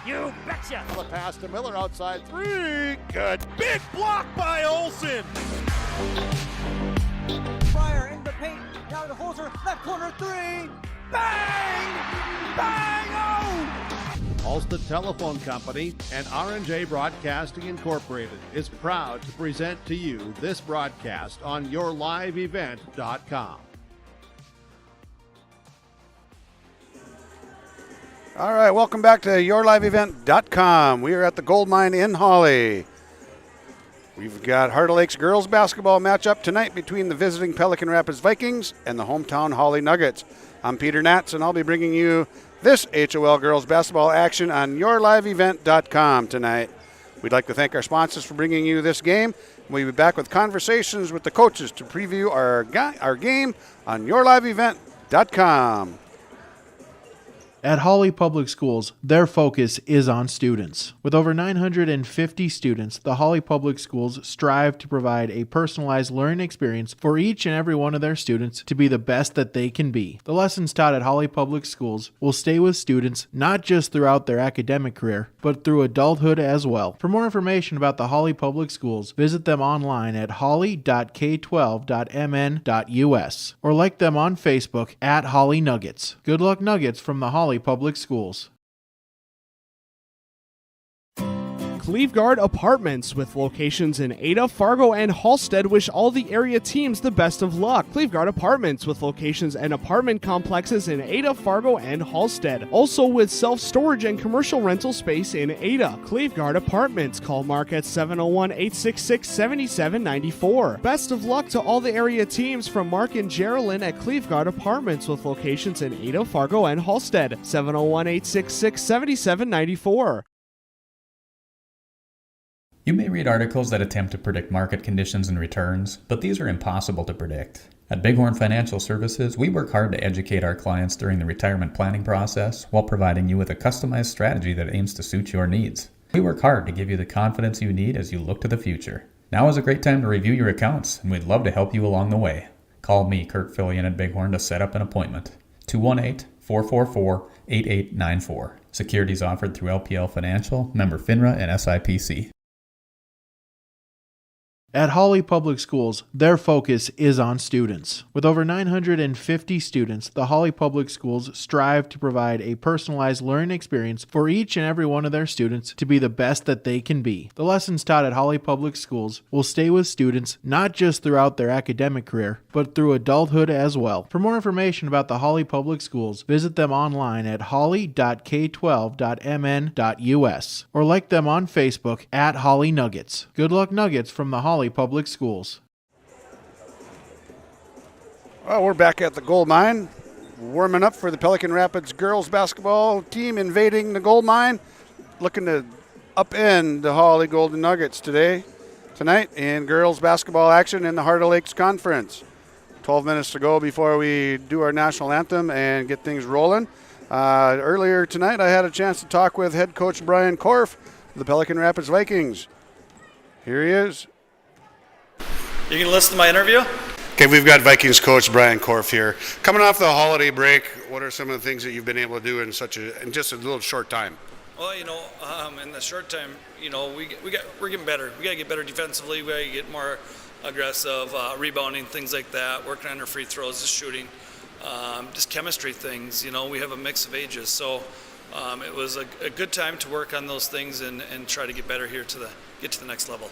You betcha. The pass to Miller outside 3. Good. Big block by Olsen. Fryer in the paint. Now to Holzer. Left corner 3. Bang! Bang! Oh! Ulster Telephone Company and R&J Broadcasting Incorporated is proud to present to you this broadcast on yourliveevent.com. All right, welcome back to yourliveevent.com. We are at the Gold Mine in Hawley. We've got Heart of Lakes girls basketball matchup tonight between the visiting Pelican Rapids Vikings and the hometown Hawley Nuggets. I'm Peter Natz, and I'll be bringing you this HOL girls basketball action on yourliveevent.com tonight. We'd like to thank our sponsors for bringing you this game. We'll be back with conversations with the coaches to preview our game on yourliveevent.com. At Hawley Public Schools, their focus is on students. With over 950 students, the Hawley Public Schools strive to provide a personalized learning experience for each and every one of their students to be the best that they can be. The lessons taught at Hawley Public Schools will stay with students not just throughout their academic career, but through adulthood as well. For more information about the Hawley Public Schools, visit them online at hawley.k12.mn.us or like them on Facebook at Hawley Nuggets. Good luck, Nuggets, from the Hawley Public Schools. Cleveguard Apartments, with locations in Ada, Fargo, and Halstead, wish all the area teams the best of luck. Cleveguard Apartments, with locations and apartment complexes in Ada, Fargo, and Halstead. Also with self-storage and commercial rental space in Ada. Cleveguard Apartments. Call Mark at 701-866-7794. Best of luck to all the area teams from Mark and Geraldine at Cleveguard Apartments, with locations in Ada, Fargo, and Halstead. 701-866-7794. You may read articles that attempt to predict market conditions and returns, but these are impossible to predict. At Bighorn Financial Services, we work hard to educate our clients during the retirement planning process while providing you with a customized strategy that aims to suit your needs. We work hard to give you the confidence you need as you look to the future. Now is a great time to review your accounts, and we'd love to help you along the way. Call me, Kurt Fillion at Bighorn, to set up an appointment. 218-444-8894. Securities offered through LPL Financial, member FINRA and SIPC. At Hawley Public Schools, their focus is on students. With over 950 students, the Hawley Public Schools strive to provide a personalized learning experience for each and every one of their students to be the best that they can be. The lessons taught at Hawley Public Schools will stay with students not just throughout their academic career, but through adulthood as well. For more information about the Hawley Public Schools, visit them online at hawley.k12.mn.us or like them on Facebook at Hawley Nuggets. Good luck, Nuggets, from the Hawley Public Schools. Well, we're back at the Gold Mine, warming up for the Pelican Rapids girls basketball team invading the Gold Mine, looking to upend the Hawley Golden Nuggets tonight in girls basketball action in the Heart of Lakes Conference. 12 minutes to go before we do our national anthem and get things rolling. Earlier tonight, I had a chance to talk with head coach Brian Korf of the Pelican Rapids Vikings. Here he is. You can listen to my interview? Okay, we've got Vikings coach Brian Korf here. Coming off the holiday break, what are some of the things that you've been able to do in just a little short time? Well, in the short time, we're getting better. We got to get better defensively. We got to get more aggressive, rebounding, things like that, working on our free throws, just shooting, just chemistry things. We have a mix of ages, so it was a good time to work on those things and try to get better here get to the next level.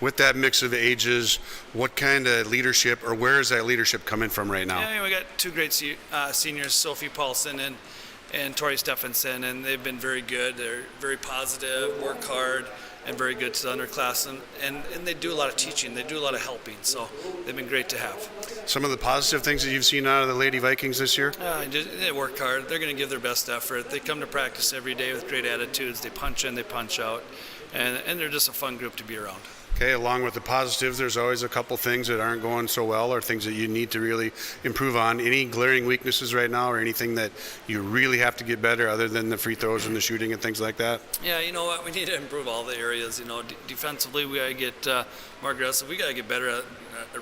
With that mix of ages, what kind of leadership, or where is that leadership coming from right now? Yeah, we got two great seniors, Sophie Paulson and Tori Stephenson, and they've been very good. They're very positive, work hard, and very good to the underclass, and they do a lot of teaching. They do a lot of helping, so they've been great to have. Some of the positive things that you've seen out of the Lady Vikings this year? They work hard. They're going to give their best effort. They come to practice every day with great attitudes. They punch in, they punch out, and they're just a fun group to be around. Okay, along with the positives, there's always a couple things that aren't going so well or things that you need to really improve on. Any glaring weaknesses right now or anything that you really have to get better other than the free throws and the shooting and things like that? Yeah, you know what? We need to improve all the areas. Defensively, we got to get more aggressive. We got to get better at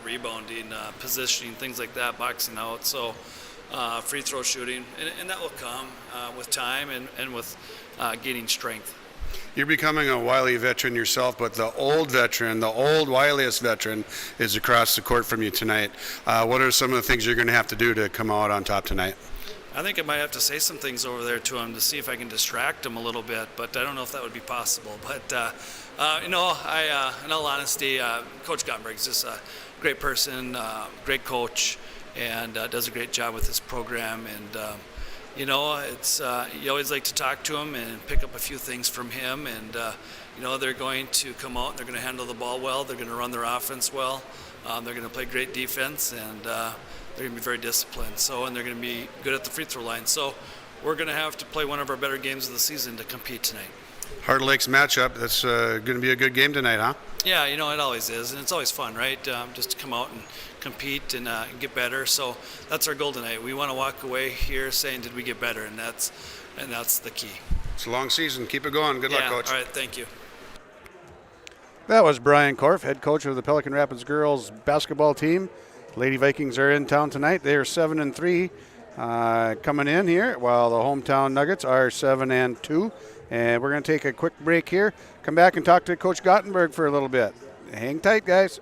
rebounding, positioning, things like that, boxing out. So free throw shooting, and that will come with time and with gaining strength. You're becoming a Wiley veteran yourself, but the old veteran, the old wiliest veteran, is across the court from you tonight. What are some of the things you're going to have to do to come out on top tonight? I think I might have to say some things over there to him to see if I can distract him a little bit, but I don't know if that would be possible. But, in all honesty, Coach Gottenberg's just a great person, great coach, and does a great job with this program. And, you always like to talk to him and pick up a few things from him. And, they're going to come out, they're going to handle the ball well, they're going to run their offense well, they're going to play great defense, and they're going to be very disciplined. And they're going to be good at the free throw line. So we're going to have to play one of our better games of the season to compete tonight. Heart Lakes matchup, that's going to be a good game tonight, huh? Yeah, it always is, and it's always fun, right? Just to come out and compete and get better. So that's our goal tonight. We want to walk away here saying, did we get better? And that's the key. It's a long season. Keep it going. Good luck, Coach. All right, thank you. That was Brian Korf, head coach of the Pelican Rapids girls basketball team. Lady Vikings are in town tonight. They are 7-3 coming in here, while the hometown Nuggets are 7-2. And we're going to take a quick break here. Come back and talk to Coach Gottenberg for a little bit. Hang tight, guys.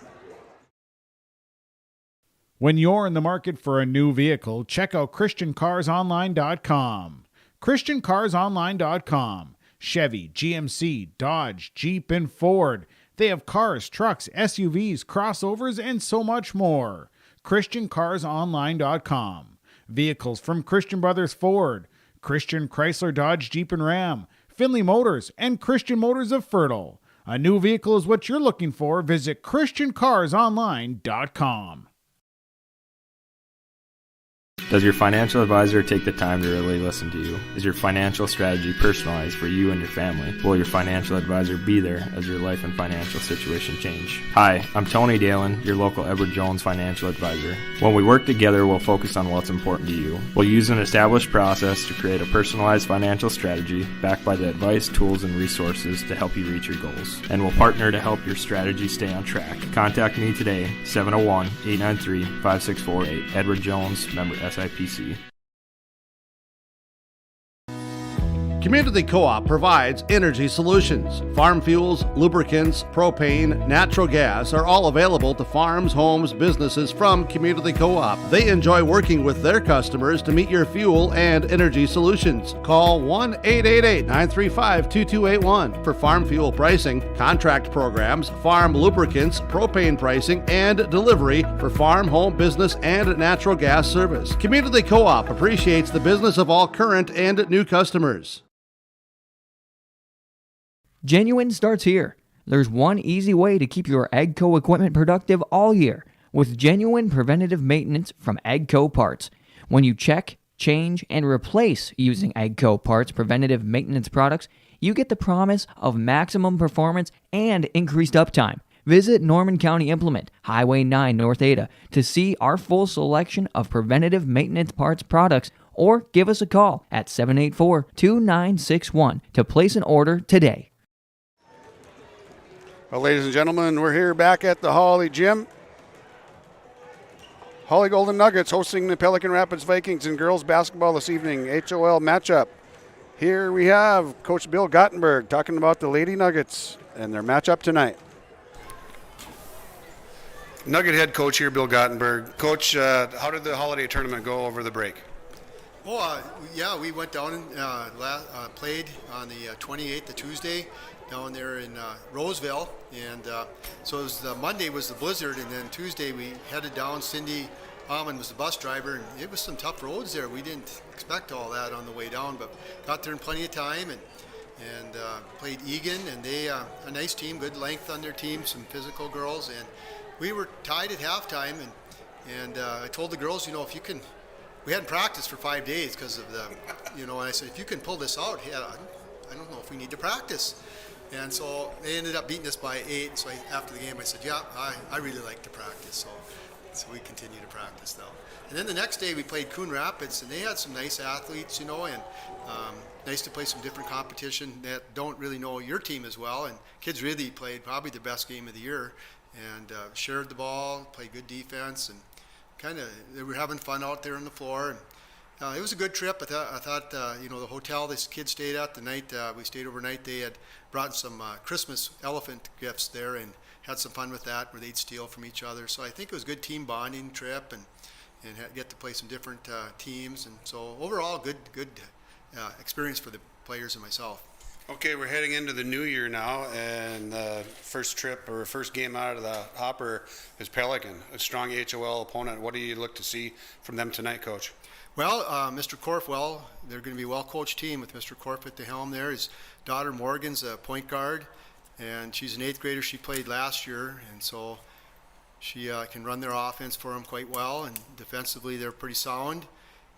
When you're in the market for a new vehicle, check out ChristianCarsOnline.com. ChristianCarsOnline.com. Chevy, GMC, Dodge, Jeep, and Ford. They have cars, trucks, SUVs, crossovers, and so much more. ChristianCarsOnline.com. Vehicles from Christian Brothers Ford, Christian Chrysler, Dodge, Jeep, and Ram, Finley Motors, and Christian Motors of Fertile. A new vehicle is what you're looking for. Visit ChristianCarsOnline.com. Does your financial advisor take the time to really listen to you? Is your financial strategy personalized for you and your family? Will your financial advisor be there as your life and financial situation change? Hi, I'm Tony Dalen, your local Edward Jones financial advisor. When we work together, we'll focus on what's important to you. We'll use an established process to create a personalized financial strategy backed by the advice, tools, and resources to help you reach your goals. And we'll partner to help your strategy stay on track. Contact me today, 701-893-5648. Edward Jones, member SIPC. Community Co-op provides energy solutions. Farm fuels, lubricants, propane, natural gas are all available to farms, homes, businesses from Community Co-op. They enjoy working with their customers to meet your fuel and energy solutions. Call 1-888-935-2281 for farm fuel pricing, contract programs, farm lubricants, propane pricing, and delivery for farm, home, business, and natural gas service. Community Co-op appreciates the business of all current and new customers. Genuine starts here. There's one easy way to keep your AGCO equipment productive all year with genuine preventative maintenance from AGCO Parts. When you check, change, and replace using AGCO Parts preventative maintenance products, you get the promise of maximum performance and increased uptime. Visit Norman County Implement, Highway 9 North Ada to see our full selection of preventative maintenance parts products, or give us a call at 784-2961 to place an order today. Well, ladies and gentlemen, we're here back at the Hawley Gym. Hawley Golden Nuggets hosting the Pelican Rapids Vikings in girls basketball this evening, HOL matchup. Here we have Coach Bill Gottenberg talking about the Lady Nuggets and their matchup tonight. Nugget head coach here, Bill Gottenberg. Coach, how did the holiday tournament go over the break? We went down and played on the 28th, the Tuesday, down there in Roseville, and so it was Monday was the blizzard, and then Tuesday we headed down. Cindy Almond was the bus driver, and it was some tough roads there. We didn't expect all that on the way down, but got there in plenty of time and played Egan, and they a nice team, good length on their team, some physical girls, and we were tied at halftime, and I told the girls, if you can. We hadn't practiced for 5 days because of the, and I said, if you can pull this out, I don't know if we need to practice. And so they ended up beating us by 8. So after the game, I said, I really like to practice. So we continue to practice though. And then the next day we played Coon Rapids, and they had some nice athletes, and nice to play some different competition that don't really know your team as well. And kids really played probably the best game of the year, and shared the ball, played good defense, and they were having fun out there on the floor. It was a good trip. I thought the hotel this kids stayed at the night we stayed overnight, they had brought some Christmas elephant gifts there and had some fun with that, where they'd steal from each other. So I think it was a good team bonding trip and get to play some different teams. And so overall, good experience for the players and myself. Okay, we're heading into the new year now, and the first game out of the hopper is Pelican, a strong HOL opponent. What do you look to see from them tonight, Coach? Well, Mr. Korf, they're going to be a well-coached team with Mr. Korf at the helm there. His daughter Morgan's a point guard, and she's an 8th grader. She played last year, and so she can run their offense for him quite well, and defensively they're pretty sound.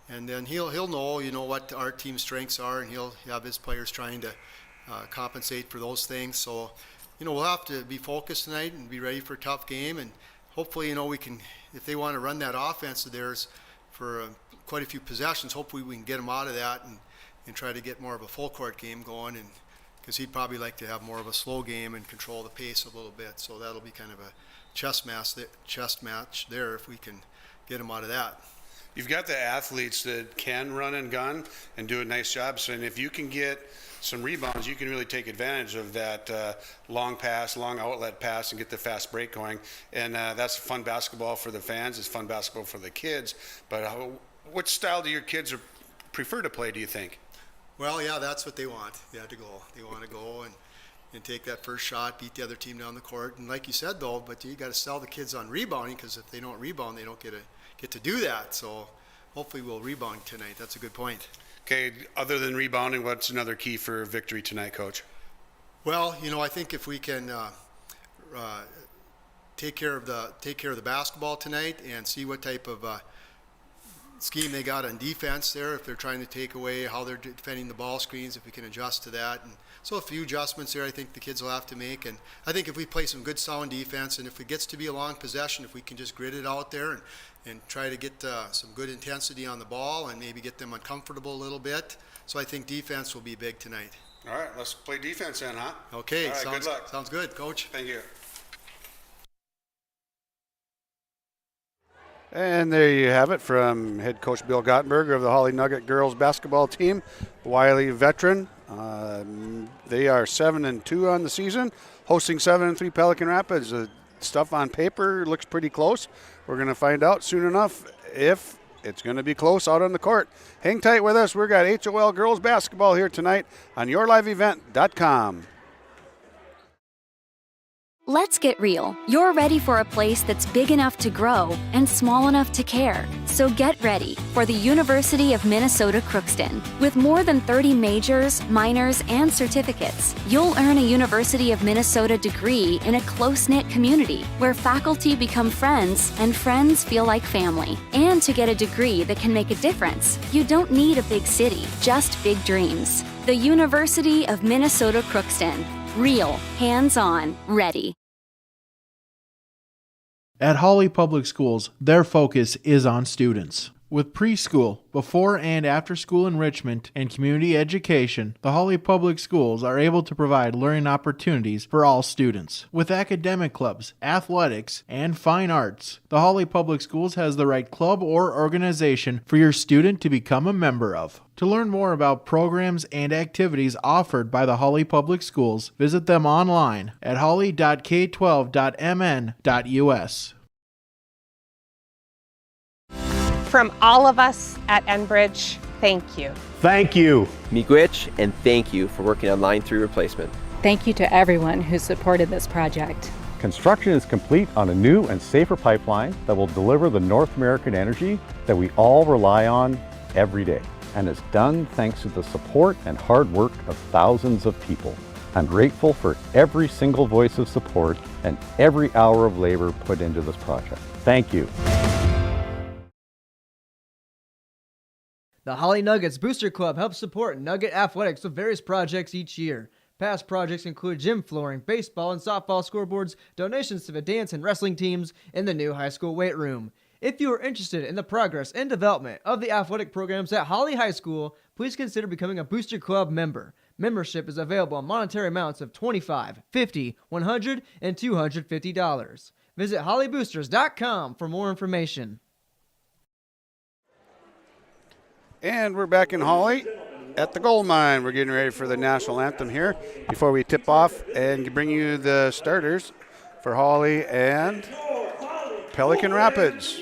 And then he'll know what our team's strengths are, and he'll have his players trying to compensate for those things. So, we'll have to be focused tonight and be ready for a tough game, and hopefully, we can, if they want to run that offense of theirs for quite a few possessions, hopefully we can get them out of that and try to get more of a full court game going, and because he'd probably like to have more of a slow game and control the pace a little bit. So that'll be kind of a chess match there if we can get him out of that. You've got the athletes that can run and gun and do a nice job. So, and if you can get some rebounds, you can really take advantage of that long outlet pass and get the fast break going. And that's fun basketball for the fans. It's fun basketball for the kids. But what style do your kids prefer to play, do you think? Well, yeah, that's what they want. They want to go and take that first shot, beat the other team down the court. And like you said, though, but you got to sell the kids on rebounding, because if they don't rebound, they don't get to do that. So hopefully we'll rebound tonight. That's a good point. Okay, other than rebounding, what's another key for victory tonight, Coach? Well, I think if we can take care of the basketball tonight and see what type of scheme they got on defense there, if they're trying to take away how they're defending the ball screens, if we can adjust to that. And so a few adjustments there I think the kids will have to make. And I think if we play some good sound defense, and if it gets to be a long possession, if we can just grit it out there and try to get some good intensity on the ball and maybe get them uncomfortable a little bit. So I think defense will be big tonight. All right, let's play defense then, huh? Okay, all right, good luck. Sounds good, Coach. Thank you. And there you have it from head coach Bill Gottenberger of the Hawley Nugget girls basketball team, Wiley veteran. They are 7-2 on the season, hosting 7-3 Pelican Rapids. The stuff on paper looks pretty close. We're going to find out soon enough if it's going to be close out on the court. Hang tight with us. We've got HOL girls basketball here tonight on yourliveevent.com. Let's get real. You're ready for a place that's big enough to grow and small enough to care. So get ready for the University of Minnesota Crookston. With more than 30 majors, minors, and certificates, you'll earn a University of Minnesota degree in a close-knit community where faculty become friends and friends feel like family. And to get a degree that can make a difference, you don't need a big city, just big dreams. The University of Minnesota Crookston. Real, hands-on, ready. At Hawley Public Schools, their focus is on students. With preschool, before and after school enrichment, and community education, the Hawley Public Schools are able to provide learning opportunities for all students. With academic clubs, athletics, and fine arts, the Hawley Public Schools has the right club or organization for your student to become a member of. To learn more about programs and activities offered by the Hawley Public Schools, visit them online at hawley.k12.mn.us. From all of us at Enbridge, thank you. Thank you. Miigwech, and thank you for working on Line 3 replacement. Thank you to everyone who supported this project. Construction is complete on a new and safer pipeline that will deliver the North American energy that we all rely on every day. And is done thanks to the support and hard work of thousands of people. I'm grateful for every single voice of support and every hour of labor put into this project. Thank you. The Hawley Nuggets Booster Club helps support Nugget athletics with various projects each year. Past projects include gym flooring, baseball and softball scoreboards, donations to the dance and wrestling teams, and the new high school weight room. If you are interested in the progress and development of the athletic programs at Hawley High School, please consider becoming a Booster Club member. Membership is available in monetary amounts of $25, $50, $100, and $250. Visit HawleyBoosters.com for more information. And we're back in Hawley at the gold mine. We're getting ready for the national anthem here before we tip off and bring you the starters for Hawley and Pelican Rapids.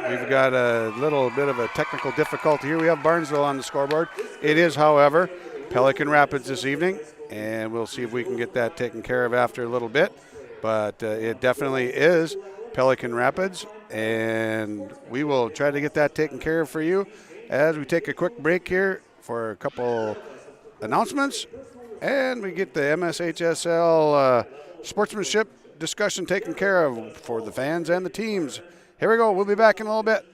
We've got a little bit of a technical difficulty here. We have Barnesville on the scoreboard. It is, however, Pelican Rapids this evening, and we'll see if we can get that taken care of after a little bit. But it definitely is Pelican Rapids, and we will try to get that taken care of for you as we take a quick break here for a couple announcements, and we get the MSHSL sportsmanship discussion taken care of for the fans and the teams. Here we go. We'll be back in a little bit.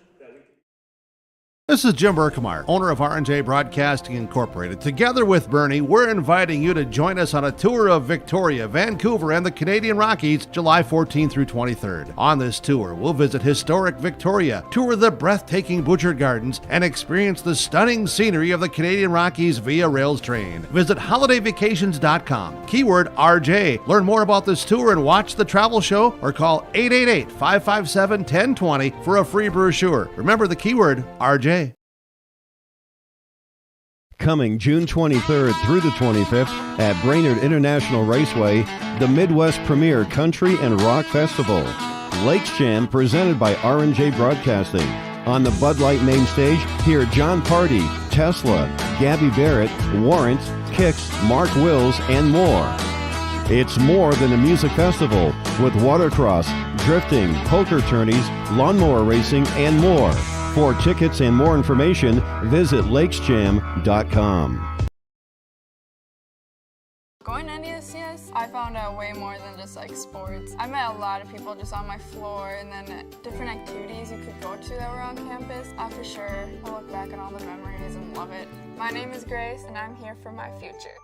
This is Jim Berkemar, owner of R&J Broadcasting Incorporated. Together with Bernie, we're inviting you to join us on a tour of Victoria, Vancouver, and the Canadian Rockies, July 14th through 23rd. On this tour, we'll visit historic Victoria, tour the breathtaking Butchert Gardens, and experience the stunning scenery of the Canadian Rockies via rails train. Visit holidayvacations.com, keyword RJ. Learn more about this tour and watch the travel show, or call 888-557-1020 for a free brochure. Remember the keyword RJ. Coming June 23rd through the 25th at Brainerd International Raceway, the Midwest Premier Country and Rock Festival. Lakes Jam presented by R&J Broadcasting. On the Bud Light main stage, hear John Party, Tesla, Gabby Barrett, Warrant, Kix, Mark Wills, and more. It's more than a music festival with watercross, drifting, poker tourneys, lawnmower racing, and more. For tickets and more information, visit lakesjam.com. Going to NDSCS, I found out way more than just like sports. I met a lot of people just on my floor, and then different activities you could go to that were on campus. I for sure will look back on all the memories and love it. My name is Grace, and I'm here for my future.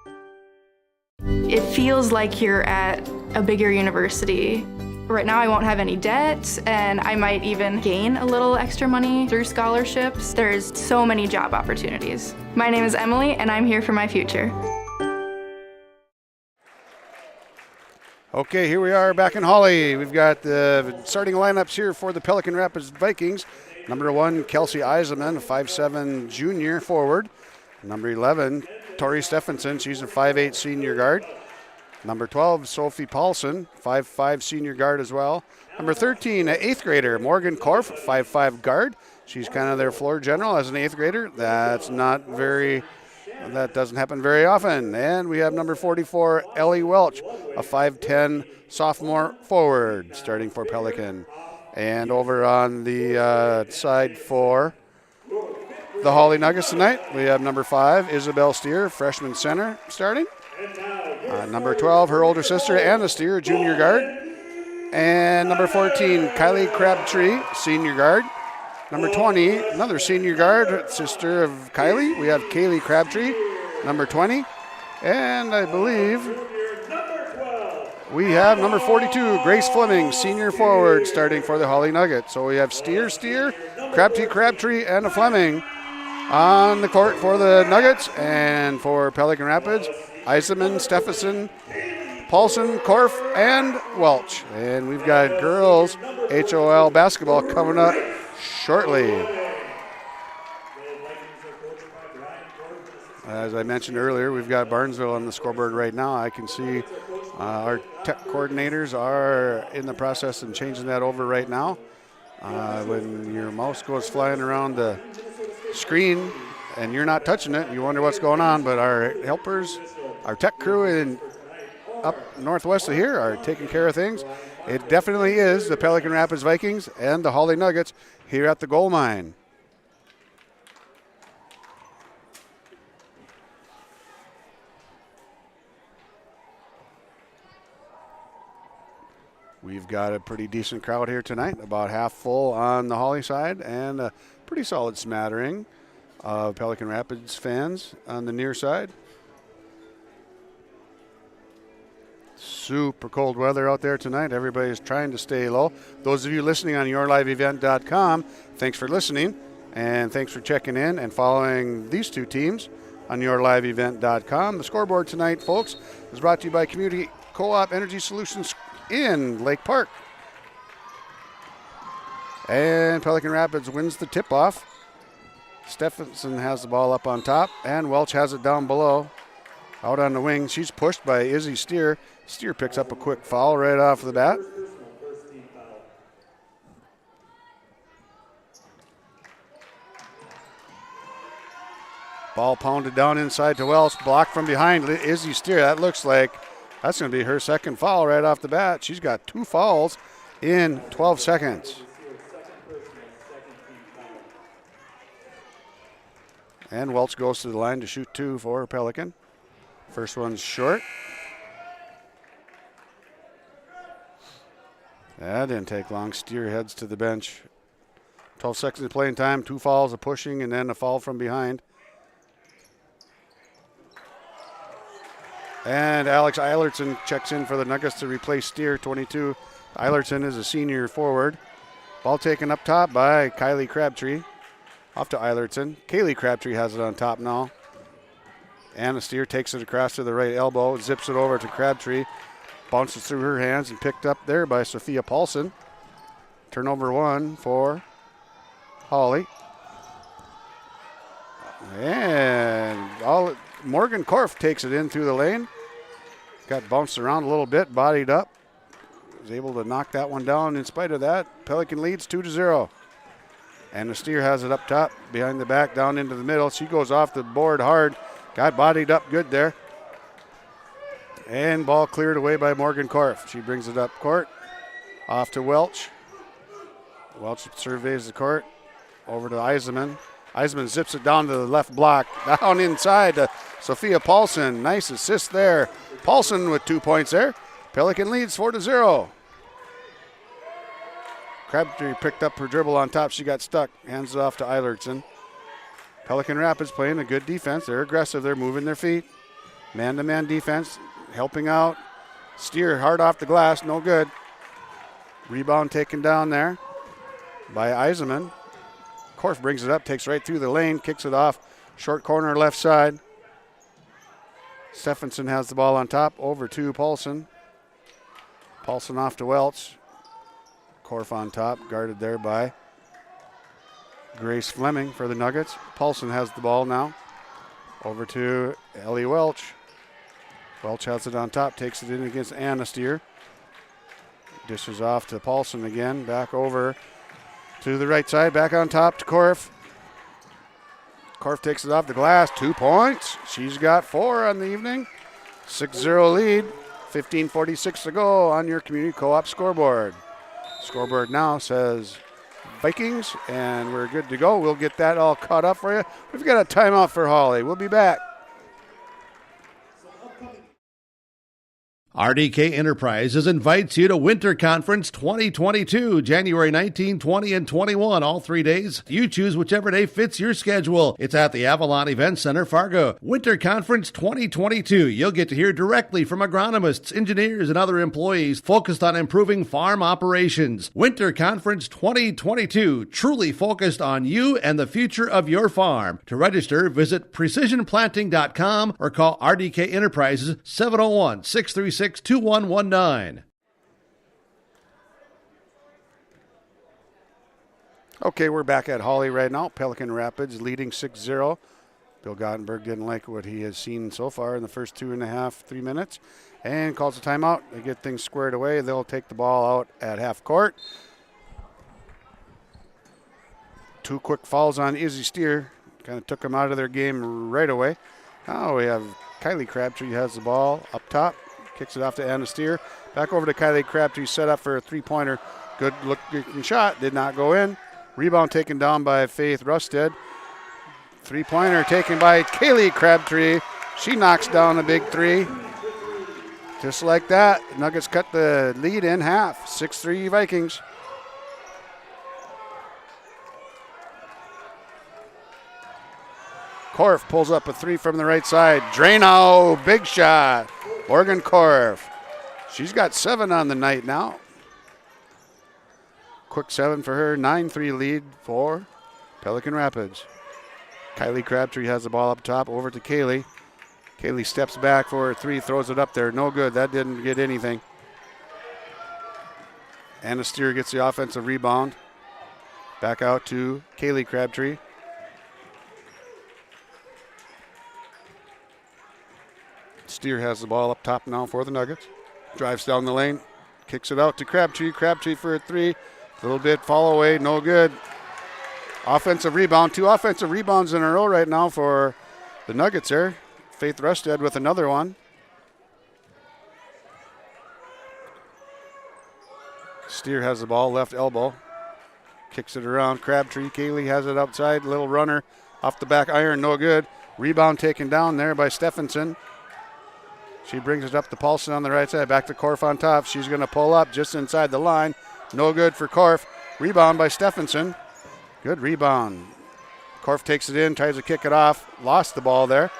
It feels like you're at a bigger university. Right now I won't have any debt, and I might even gain a little extra money through scholarships. There's so many job opportunities. My name is Emily, and I'm here for my future. Okay, here we are back in Hawley. We've got the starting lineups here for the Pelican Rapids Vikings. Number 1, Kelsey Eiselman, a 5'7" junior forward. Number 11, Tori Stephenson, she's a 5'8" senior guard. Number 12, Sophie Paulson, 5'5" senior guard as well. Number 13, an 8th grader, Morgan Korf, 5'5" guard. She's kind of their floor general as an 8th grader. That doesn't happen very often. And we have number 44, Ellie Welch, a 5'10" sophomore forward, starting for Pelican. And over on the side for the Hawley Nuggets tonight, we have number 5, Isabel Steer, freshman center, starting. Number 12, her older sister, Anna Steer, junior guard. And number 14, Kylie Crabtree, senior guard. Number 20, another senior guard, sister of Kylie. We have Kaylee Crabtree, number 20. And I believe we have number 42, Grace Fleming, senior forward, starting for the Hawley Nuggets. So we have Steer, Crabtree, and a Fleming on the court for the Nuggets. And for Pelican Rapids, Eisenman, Stephenson, Paulson, Korf, and Welch. And we've got girls HOL basketball coming up shortly. As I mentioned earlier, we've got Barnesville on the scoreboard right now. I can see our tech coordinators are in the process of changing that over right now. When your mouse goes flying around the screen and you're not touching it, you wonder what's going on, but our helpers, our tech crew in up northwest of here are taking care of things. It definitely is the Pelican Rapids Vikings and the Hawley Nuggets here at the gold mine. We've got a pretty decent crowd here tonight, about half full on the Hawley side and a pretty solid smattering of Pelican Rapids fans on the near side. Super cold weather out there tonight. Everybody's trying to stay low. Those of you listening on yourliveevent.com, thanks for listening, and thanks for checking in and following these two teams on yourliveevent.com. The scoreboard tonight, folks, is brought to you by Community Co-op Energy Solutions in Lake Park. And Pelican Rapids wins the tip-off Stephenson has the ball up on top, and Welch has it down below. Out on the wing, she's pushed by Izzy Steer. Steer picks up a quick foul right off the bat. Ball pounded down inside to Welch, blocked from behind Izzy Steer. That looks like that's going to be her second foul right off the bat. She's got 2 fouls in 12 seconds. And Welch goes to the line to shoot 2 for Pelican. First one's short. That didn't take long. Steer heads to the bench. 12 seconds of playing time, 2 fouls, a pushing, and then a foul from behind. And Alex Eilertson checks in for the Nuggets to replace Steer, 22. Eilertson is a senior forward. Ball taken up top by Kylie Crabtree. Off to Eilertson. Kaylee Crabtree has it on top now. Anna Steer takes it across to the right elbow, zips it over to Crabtree. Bounces through her hands and picked up there by Sophia Paulson. Turnover 1 for Hawley. And Morgan Korf takes it in through the lane. Got bounced around a little bit, bodied up. Was able to knock that one down. In spite of that, Pelican leads 2-0. And the Steer has it up top, behind the back, down into the middle. She goes off the board hard. Got bodied up good there. And ball cleared away by Morgan Korf. She brings it up court. Off to Welch. Welch surveys the court. Over to Eisenman. Eisenman zips it down to the left block. Down inside to Sophia Paulson. Nice assist there. Paulson with 2 points there. Pelican leads 4-0. Crabtree picked up her dribble on top. She got stuck. Hands it off to Eilertson. Pelican Rapids playing a good defense. They're aggressive. They're moving their feet. Man-to-man defense. Helping out. Steer hard off the glass. No good. Rebound taken down there by Eisenman. Korf brings it up. Takes right through the lane. Kicks it off. Short corner left side. Stephenson has the ball on top. Over to Paulson. Paulson off to Welch. Korf on top, guarded there by Grace Fleming for the Nuggets. Paulson has the ball now. Over to Ellie Welch. Welch has it on top, takes it in against Anna Steer. Dishes off to Paulson again, back over to the right side, back on top to Korf. Korf takes it off the glass, 2 points. She's got 4 on the evening. 6-0 lead, 15:46 to go on your community co-op scoreboard. Scoreboard now says Vikings, and we're good to go. We'll get that all caught up for you. We've got a timeout for Hawley. We'll be back. RDK Enterprises invites you to Winter Conference 2022, January 19, 20, and 21, all 3 days. You choose whichever day fits your schedule. It's at the Avalon Event Center, Fargo. Winter Conference 2022. You'll get to hear directly from agronomists, engineers, and other employees focused on improving farm operations. Winter Conference 2022, truly focused on you and the future of your farm. To register, visit precisionplanting.com or call RDK Enterprises 701-636-2119. Okay, we're back at Hawley right now. Pelican Rapids leading 6-0. Bill Gottenberg didn't like what he has seen so far in the first 2.5-3 minutes and calls a timeout. They get things squared away. They'll take the ball out at half court. 2 quick fouls on Izzy Steer. Kind of took them out of their game right away. Now we have Kylie Crabtree has the ball up top. Kicks it off to Anna Steer. Back over to Kylie Crabtree, set up for a 3-pointer. Good looking shot, did not go in. Rebound taken down by Faith Rusted. 3-pointer taken by Kaylee Crabtree. She knocks down a big 3. Just like that, Nuggets cut the lead in half. 6-3 Vikings. Korf pulls up a 3 from the right side. Drano, big shot. Morgan Korf. She's got 7 on the night now. Quick 7 for her. 9-3 lead for Pelican Rapids. Kylie Crabtree has the ball up top. Over to Kaylee. Kaylee steps back for a 3. Throws it up there. No good. That didn't get anything. Anna Steer gets the offensive rebound. Back out to Kaylee Crabtree. Steer has the ball up top now for the Nuggets. Drives down the lane, kicks it out to Crabtree. Crabtree for a three. A little bit fall away, no good. Offensive rebound. 2 offensive rebounds in a row right now for the Nuggets there. Faith Rusted with another one. Steer has the ball, left elbow. Kicks it around. Crabtree. Kaylee has it outside. Little runner off the back iron, no good. Rebound taken down there by Stephenson. She brings it up to Paulson on the right side. Back to Korf on top. She's going to pull up just inside the line. No good for Korf. Rebound by Stephenson. Good rebound. Korf takes it in, tries to kick it off. Lost the ball there.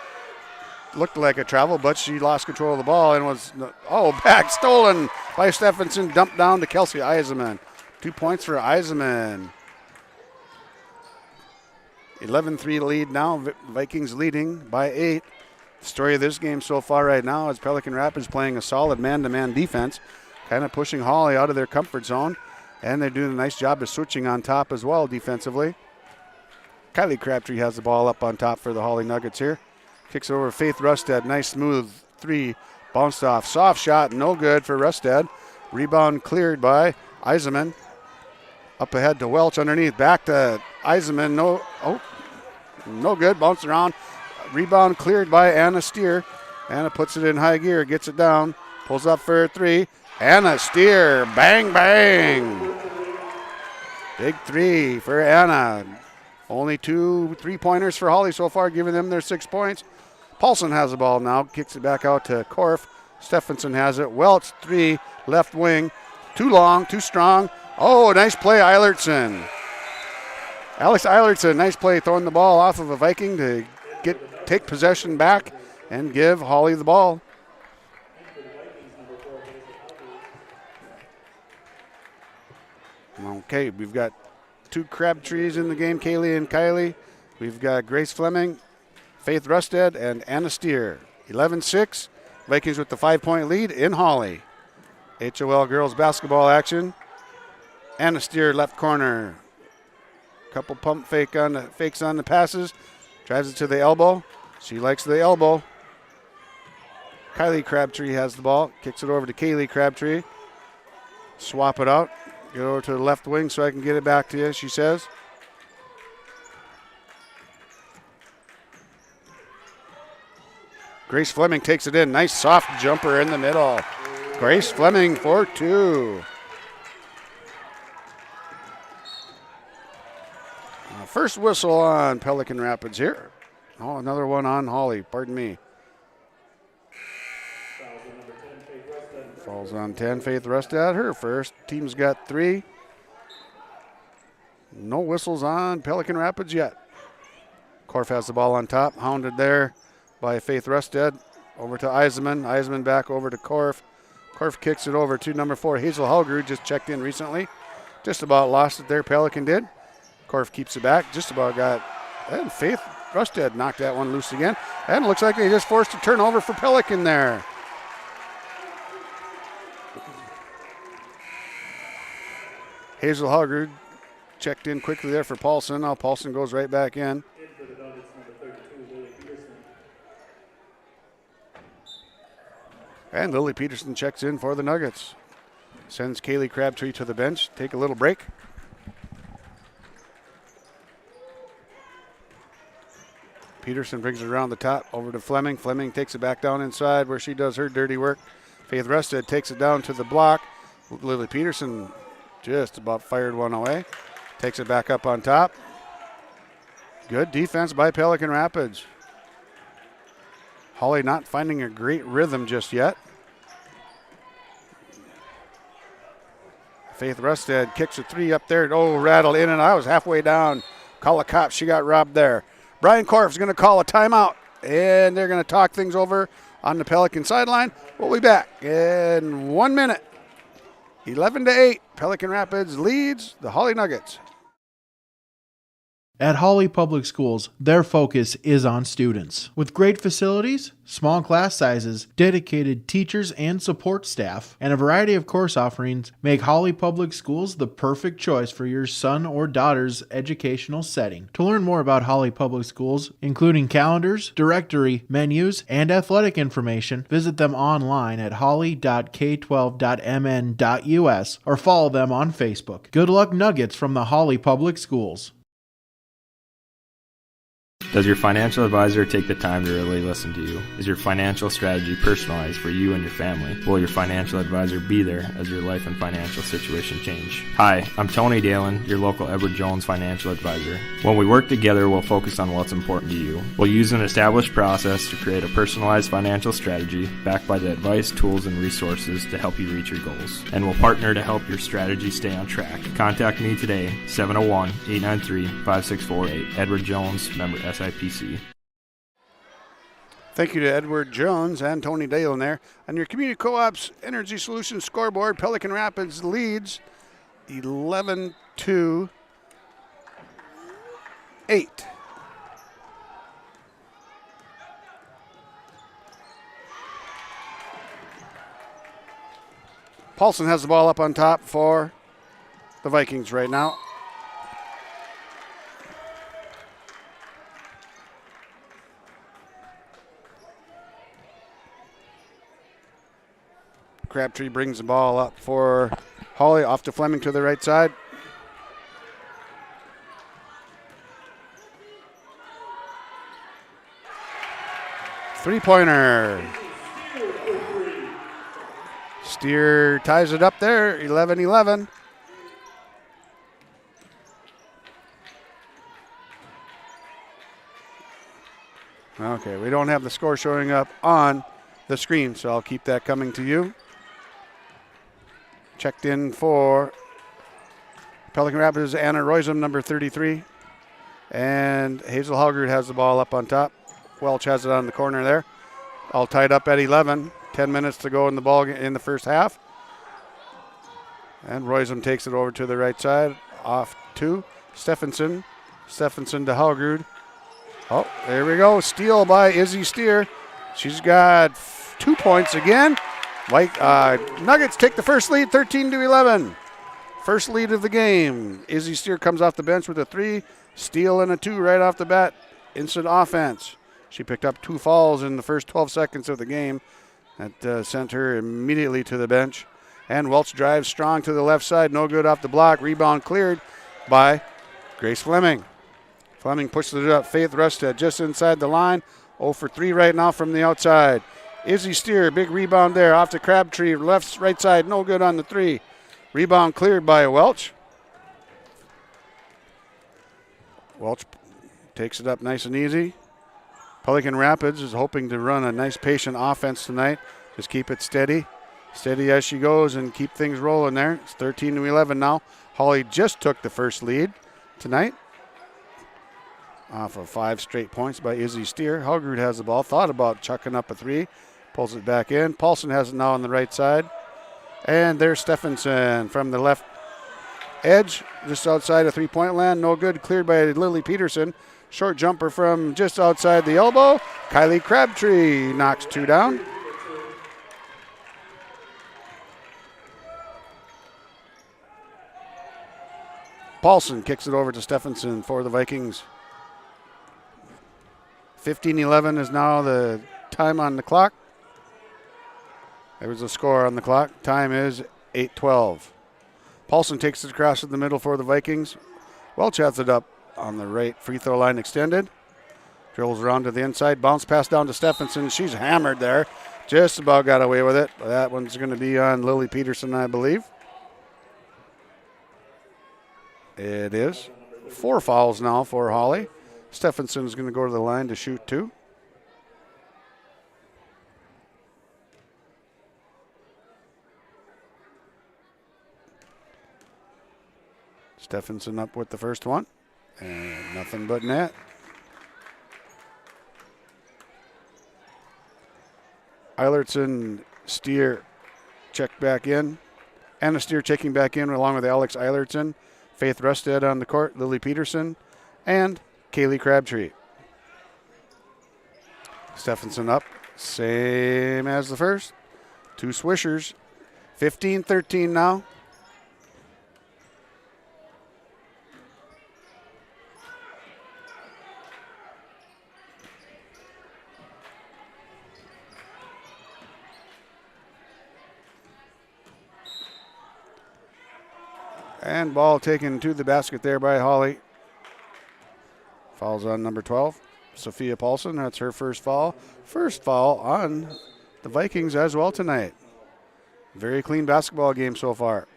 Looked like a travel, but she lost control of the ball and was, back stolen by Stephenson. Dumped down to Kelsey Eisenman. 2 points for Eisenman. 11-3 lead now. Vikings leading by 8. The story of this game so far right now is Pelican Rapids playing a solid man-to-man defense, kind of pushing Hawley out of their comfort zone, and they're doing a nice job of switching on top as well defensively. Kylie Crabtree has the ball up on top for the Hawley Nuggets here. Kicks it over Faith Rusted. Nice smooth 3. Bounced off. Soft shot, no good for Rusted. Rebound cleared by Eisenman. Up ahead to Welch underneath. Back to Eisenman. No good. Bounced around. Rebound cleared by Anna Steer. Anna puts it in high gear. Gets it down. Pulls up for a 3. Anna Steer. Bang, bang. Big 3 for Anna. Only 2 3-pointers for Hawley so far, giving them their 6 points. Paulson has the ball now. Kicks it back out to Korf. Stephenson has it. Welch 3. Left wing. Too long. Too strong. Oh, nice play, Eilertson. Alex Eilertson, nice play throwing the ball off of a Viking to take possession back and give Hawley the ball. Okay, we've got 2 Crabtrees in the game, Kaylee and Kylie. We've got Grace Fleming, Faith Rusted, and Anna Steer. 11-6, Vikings with the 5-point lead in Hawley. HOL girls basketball action. Anna Steer, left corner. Couple pump fakes on the passes. Drives it to the elbow. She likes the elbow. Kylie Crabtree has the ball. Kicks it over to Kaylee Crabtree. Swap it out. Get over to the left wing so I can get it back to you, she says. Grace Fleming takes it in. Nice soft jumper in the middle. Grace Fleming for 2. First whistle on Pelican Rapids here. Oh, another one on Hawley. Pardon me. Falls on 10. Faith Rusted, her first. Team's got 3. No whistles on Pelican Rapids yet. Korf has the ball on top. Hounded there by Faith Rusted. Over to Eisenman. Eisenman back over to Korf. Korf kicks it over to number 4. Hazel Hallgrew just checked in recently. Just about lost it there. Pelican did. Korf keeps it back. Just about got. And Faith Rusted knocked that one loose again. And it looks like they just forced a turnover for Pelican there. Hazel Hallgrew checked in quickly there for Paulson. Now Paulson goes right back in. And Lily Peterson checks in for the Nuggets. Sends Kaylee Crabtree to the bench. Take a little break. Peterson brings it around the top over to Fleming. Fleming takes it back down inside where she does her dirty work. Faith Rusted takes it down to the block. Lily Peterson just about fired one away. Takes it back up on top. Good defense by Pelican Rapids. Hawley not finding a great rhythm just yet. Faith Rusted kicks a 3 up there. Oh, rattled in and out. I was halfway down. Call a cop. She got robbed there. Brian Korf's going to call a timeout, and they're going to talk things over on the Pelican sideline. We'll be back in 1 minute. 11-8, Pelican Rapids leads the Hawley Nuggets. At Hawley Public Schools, their focus is on students. With great facilities, small class sizes, dedicated teachers and support staff, and a variety of course offerings, make Hawley Public Schools the perfect choice for your son or daughter's educational setting. To learn more about Hawley Public Schools, including calendars, directory, menus, and athletic information, visit them online at hawley.k12.mn.us or follow them on Facebook. Good luck nuggets from the Hawley Public Schools. Does your financial advisor take the time to really listen to you? Is your financial strategy personalized for you and your family? Will your financial advisor be there as your life and financial situation change? Hi, I'm Tony Dalen, your local Edward Jones financial advisor. When we work together, we'll focus on what's important to you. We'll use an established process to create a personalized financial strategy backed by the advice, tools, and resources to help you reach your goals. And we'll partner to help your strategy stay on track. Contact me today, 701-893-5648. Edward Jones, member SIPC. Thank you to Edward Jones and Tony Dale there. On your Community Co-op's Energy Solutions scoreboard, Pelican Rapids leads 11-8. Paulson has the ball up on top for the Vikings right now. Crabtree brings the ball up for Hawley, off to Fleming to the right side. Three-pointer. Steer ties it up there, 11-11. Okay, we don't have the score showing up on the screen, so I'll keep that coming to you. Checked in for Pelican Rapids, Anna Roisum, number 33. And Hazel Hallgren has the ball up on top. Welch has it on the corner there. All tied up at 11. 10 minutes to go in the ball in the first half. And Roisum takes it over to the right side. Off to Stephenson. Stephenson to Hallgren. Oh, there we go. Steal by Izzy Steer. She's got 2 points again. Nuggets take the first lead, 13-11. First lead of the game. Izzy Steer comes off the bench with a 3, steal and a 2 right off the bat. Instant offense. She picked up 2 fouls in the first 12 seconds of the game. That sent her immediately to the bench. And Welch drives strong to the left side. No good off the block. Rebound cleared by Grace Fleming. Fleming pushes it up. Faith Rusted just inside the line. 0 for 3 right now from the outside. Izzy Steer, big rebound there off to Crabtree, right side, no good on the 3. Rebound cleared by Welch. Welch takes it up nice and easy. Pelican Rapids is hoping to run a nice patient offense tonight. Just keep it steady. Steady as she goes and keep things rolling there. It's 13-11 now. Hawley just took the first lead tonight. Off of 5 straight points by Izzy Steer. Hallgren has the ball. Thought about chucking up a 3. Pulls it back in. Paulson has it now on the right side. And there's Stephenson from the left edge, just outside of three-point land. No good. Cleared by Lily Peterson. Short jumper from just outside the elbow. Kylie Crabtree knocks 2 down. Paulson kicks it over to Stephenson for the Vikings. 15-11 is now the time on the clock. There was a score on the clock. Time is 8:12. Paulson takes it across to the middle for the Vikings. Welch has it up on the right free throw line extended. Drills around to the inside. Bounce pass down to Stephenson. She's hammered there. Just about got away with it. That one's going to be on Lily Peterson, I believe. It is. 4 fouls now for Hawley. Stephenson is going to go to the line to shoot 2. Stephenson up with the first one. And nothing but net. Eilertson, Steer check back in. Anna Steer checking back in along with Alex Eilertson. Faith Rusted on the court. Lily Peterson. and Kaylee Crabtree. Stephenson up, same as the first. 2 swishers. 15-13 now. And ball taken to the basket there by Hawley. Fouls on number 12, Sophia Paulson. That's her first foul. First foul on the Vikings as well tonight. Very clean basketball game so far.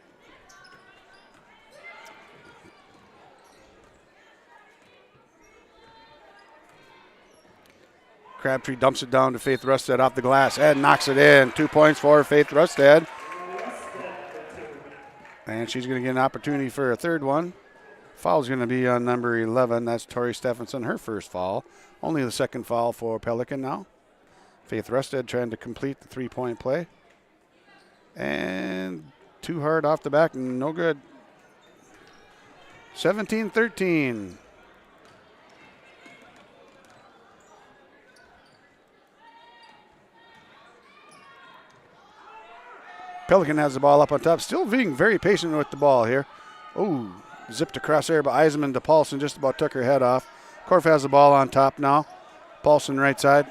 Crabtree dumps it down to Faith Rustad off the glass and knocks it in. 2 points for Faith Rustad. And she's going to get an opportunity for a third one. Foul's going to be on number 11. That's Tori Stephenson, her first foul. Only the second foul for Pelican now. Faith Rustad trying to complete the 3-point play. And too hard off the back, no good. 17-13. Pelican has the ball up on top, still being very patient with the ball here. Oh, zipped across there by Eisenman to Paulson, just about took her head off. Korf has the ball on top now. Paulson right side.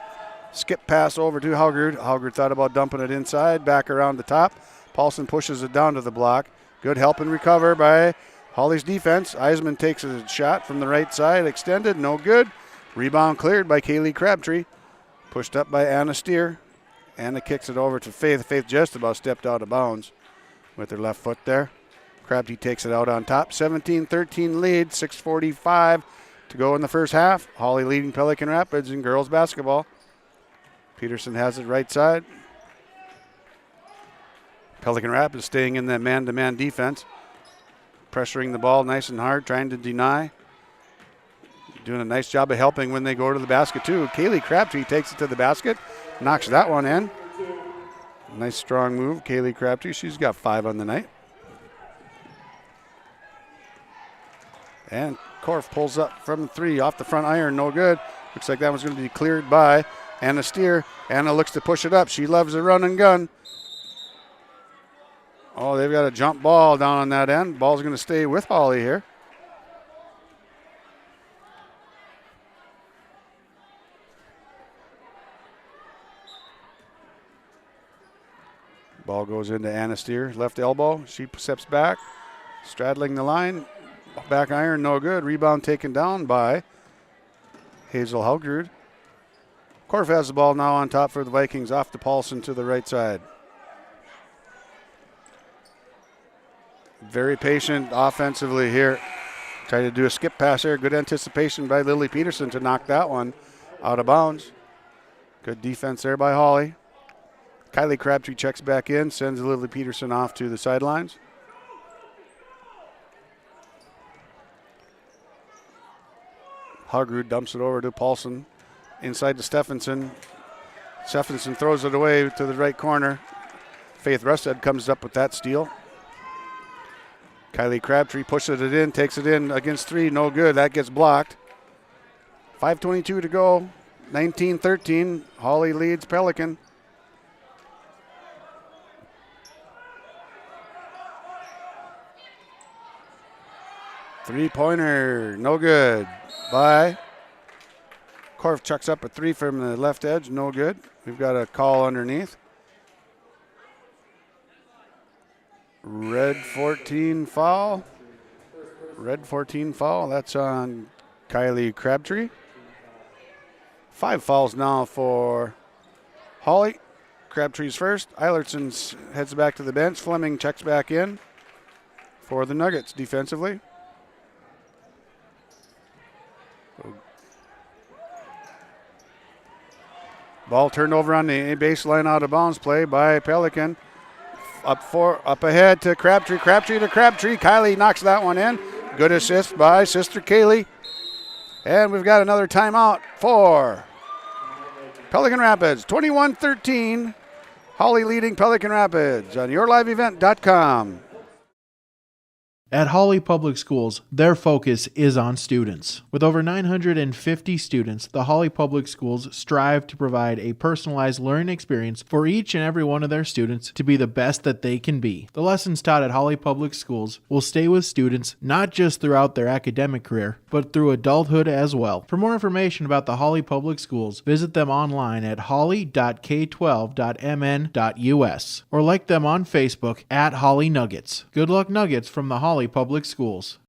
Skip pass over to Haugrud. Haugrud thought about dumping it inside, back around the top. Paulson pushes it down to the block. Good help and recover by Hawley's defense. Eisenman takes a shot from the right side, extended, no good. Rebound cleared by Kaylee Crabtree. Pushed up by Anna Steer. Anna kicks it over to Faith. Faith just about stepped out of bounds with her left foot there. Crabtree takes it out on top. 17-13 lead, 6:45 to go in the first half. Hawley leading Pelican Rapids in girls basketball. Peterson has it right side. Pelican Rapids staying in that man-to-man defense. Pressuring the ball nice and hard, trying to deny. Doing a nice job of helping when they go to the basket too. Kaylee Crabtree takes it to the basket. Knocks that one in. Nice strong move, Kaylee Crabtree. She's got 5 on the night. And Korf pulls up from 3 off the front iron, no good. Looks like that one's going to be cleared by Anna Steer. Anna looks to push it up. She loves a run and gun. Oh, they've got a jump ball down on that end. Ball's going to stay with Hawley here. Ball goes into Anna Steer, left elbow. She steps back, straddling the line. Back iron, no good. Rebound taken down by Hazel Haugrud. Korf has the ball now on top for the Vikings, off to Paulson to the right side. Very patient offensively here. Trying to do a skip pass there. Good anticipation by Lily Peterson to knock that one out of bounds. Good defense there by Hawley. Kylie Crabtree checks back in, sends Lily Peterson off to the sidelines. Haugrud dumps it over to Paulson. Inside to Stephenson. Stephenson throws it away to the right corner. Faith Rustad comes up with that steal. Kylie Crabtree pushes it in, takes it in against 3, no good. That gets blocked. 5:22 to go. 19-13. Hawley leads Pelican. Three-pointer, no good. By Korf chucks up a 3 from the left edge, no good. We've got a call underneath. Red 14 foul. Red 14 foul, that's on Kylie Crabtree. 5 fouls now for Hawley. Crabtree's first. Eilertson heads back to the bench. Fleming checks back in for the Nuggets defensively. Ball turned over on the baseline, out of bounds play by Pelican. Up ahead to Crabtree. Crabtree to Crabtree. Kylie knocks that one in. Good assist by Sister Kaylee. And we've got another timeout for Pelican Rapids. 21-13. Hawley leading Pelican Rapids on yourliveevent.com. At Hawley Public Schools, their focus is on students. With over 950 students, the Hawley Public Schools strive to provide a personalized learning experience for each and every one of their students to be the best that they can be. The lessons taught at Hawley Public Schools will stay with students not just throughout their academic career, but through adulthood as well. For more information about the Hawley Public Schools, visit them online at hawley.k12.mn.us or like them on Facebook at Hawley Nuggets. Good luck, Nuggets, from the Hawley Public Schools.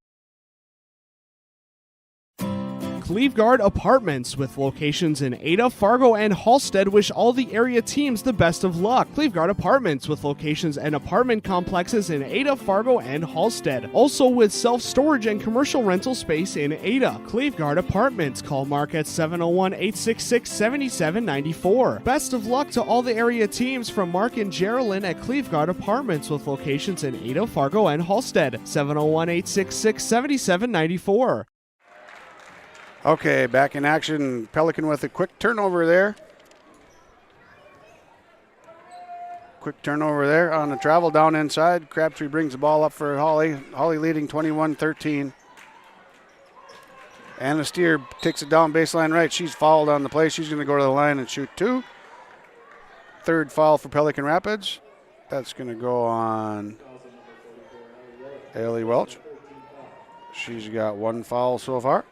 Cleveguard Apartments, with locations in Ada, Fargo, and Halstead, wish all the area teams the best of luck. Cleveguard Apartments, with locations and apartment complexes in Ada, Fargo, and Halstead. Also with self-storage and commercial rental space in Ada. Cleveguard Apartments. Call Mark at 701-866-7794. Best of luck to all the area teams from Mark and Geraldine at Cleveguard Apartments, with locations in Ada, Fargo, and Halstead. 701-866-7794. Okay, back in action. Pelican with a quick turnover there. Quick turnover there on the travel down inside. Crabtree brings the ball up for Hawley. Hawley leading 21-13. Anna Steer takes it down baseline right. She's fouled on the play. She's going to go to the line and shoot two. Third foul for Pelican Rapids. That's going to go on Ailey Welch. She's got one foul so far.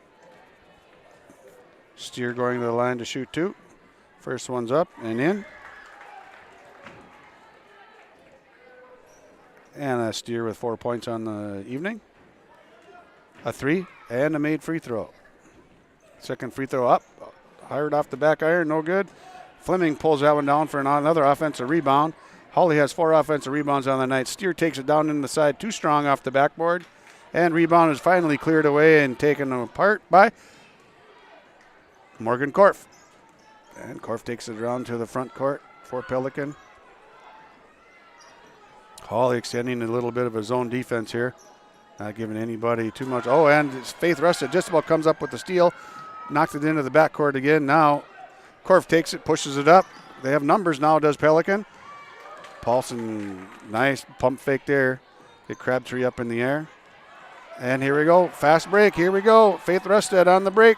Steer going to the line to shoot two. First one's up and in. And a Steer with 4 points on the evening. A three and a made free throw. Second free throw up. Hired off the back iron, no good. Fleming pulls that one down for another offensive rebound. Hawley has 4 offensive rebounds on the night. Steer takes it down in the side, too strong off the backboard. And rebound is finally cleared away and taken apart by Morgan Korf. And Korf takes it around to the front court for Pelican. Hawley extending a little bit of a zone defense here. Not giving anybody too much. Oh, and Faith Rusted just about comes up with the steal. Knocks it into the backcourt again. Now Korf takes it, pushes it up. They have numbers now, does Pelican. Paulson, nice pump fake there. Get Crabtree up in the air. And here we go. Fast break. Here we go. Faith Rusted on the break.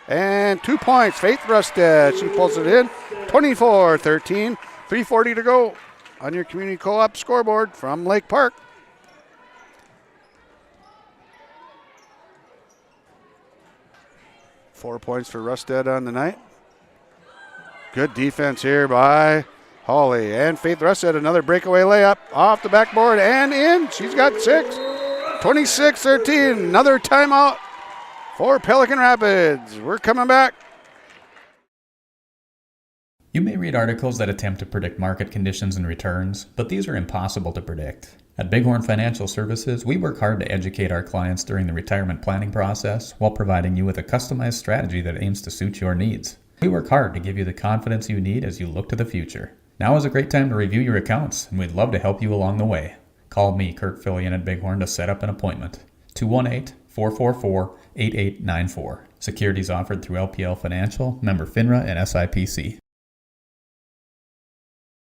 And 2 points. Faith Rusted. She pulls it in. 24-13. 3:40 to go on your community co-op scoreboard from Lake Park. Four points for Rusted on the night. Good defense here by Hawley. And Faith Rusted, another breakaway layup off the backboard and in. She's got 6. 26-13. Another timeout for Pelican Rapids. We're coming back. You may read articles that attempt to predict market conditions and returns, but these are impossible to predict. At Bighorn Financial Services, we work hard to educate our clients during the retirement planning process while providing you with a customized strategy that aims to suit your needs. We work hard to give you the confidence you need as you look to the future. Now is a great time to review your accounts, and we'd love to help you along the way. Call me, Kurt Fillion at Bighorn, to set up an appointment. 218-444-8894. Securities offered through LPL Financial, member FINRA and SIPC.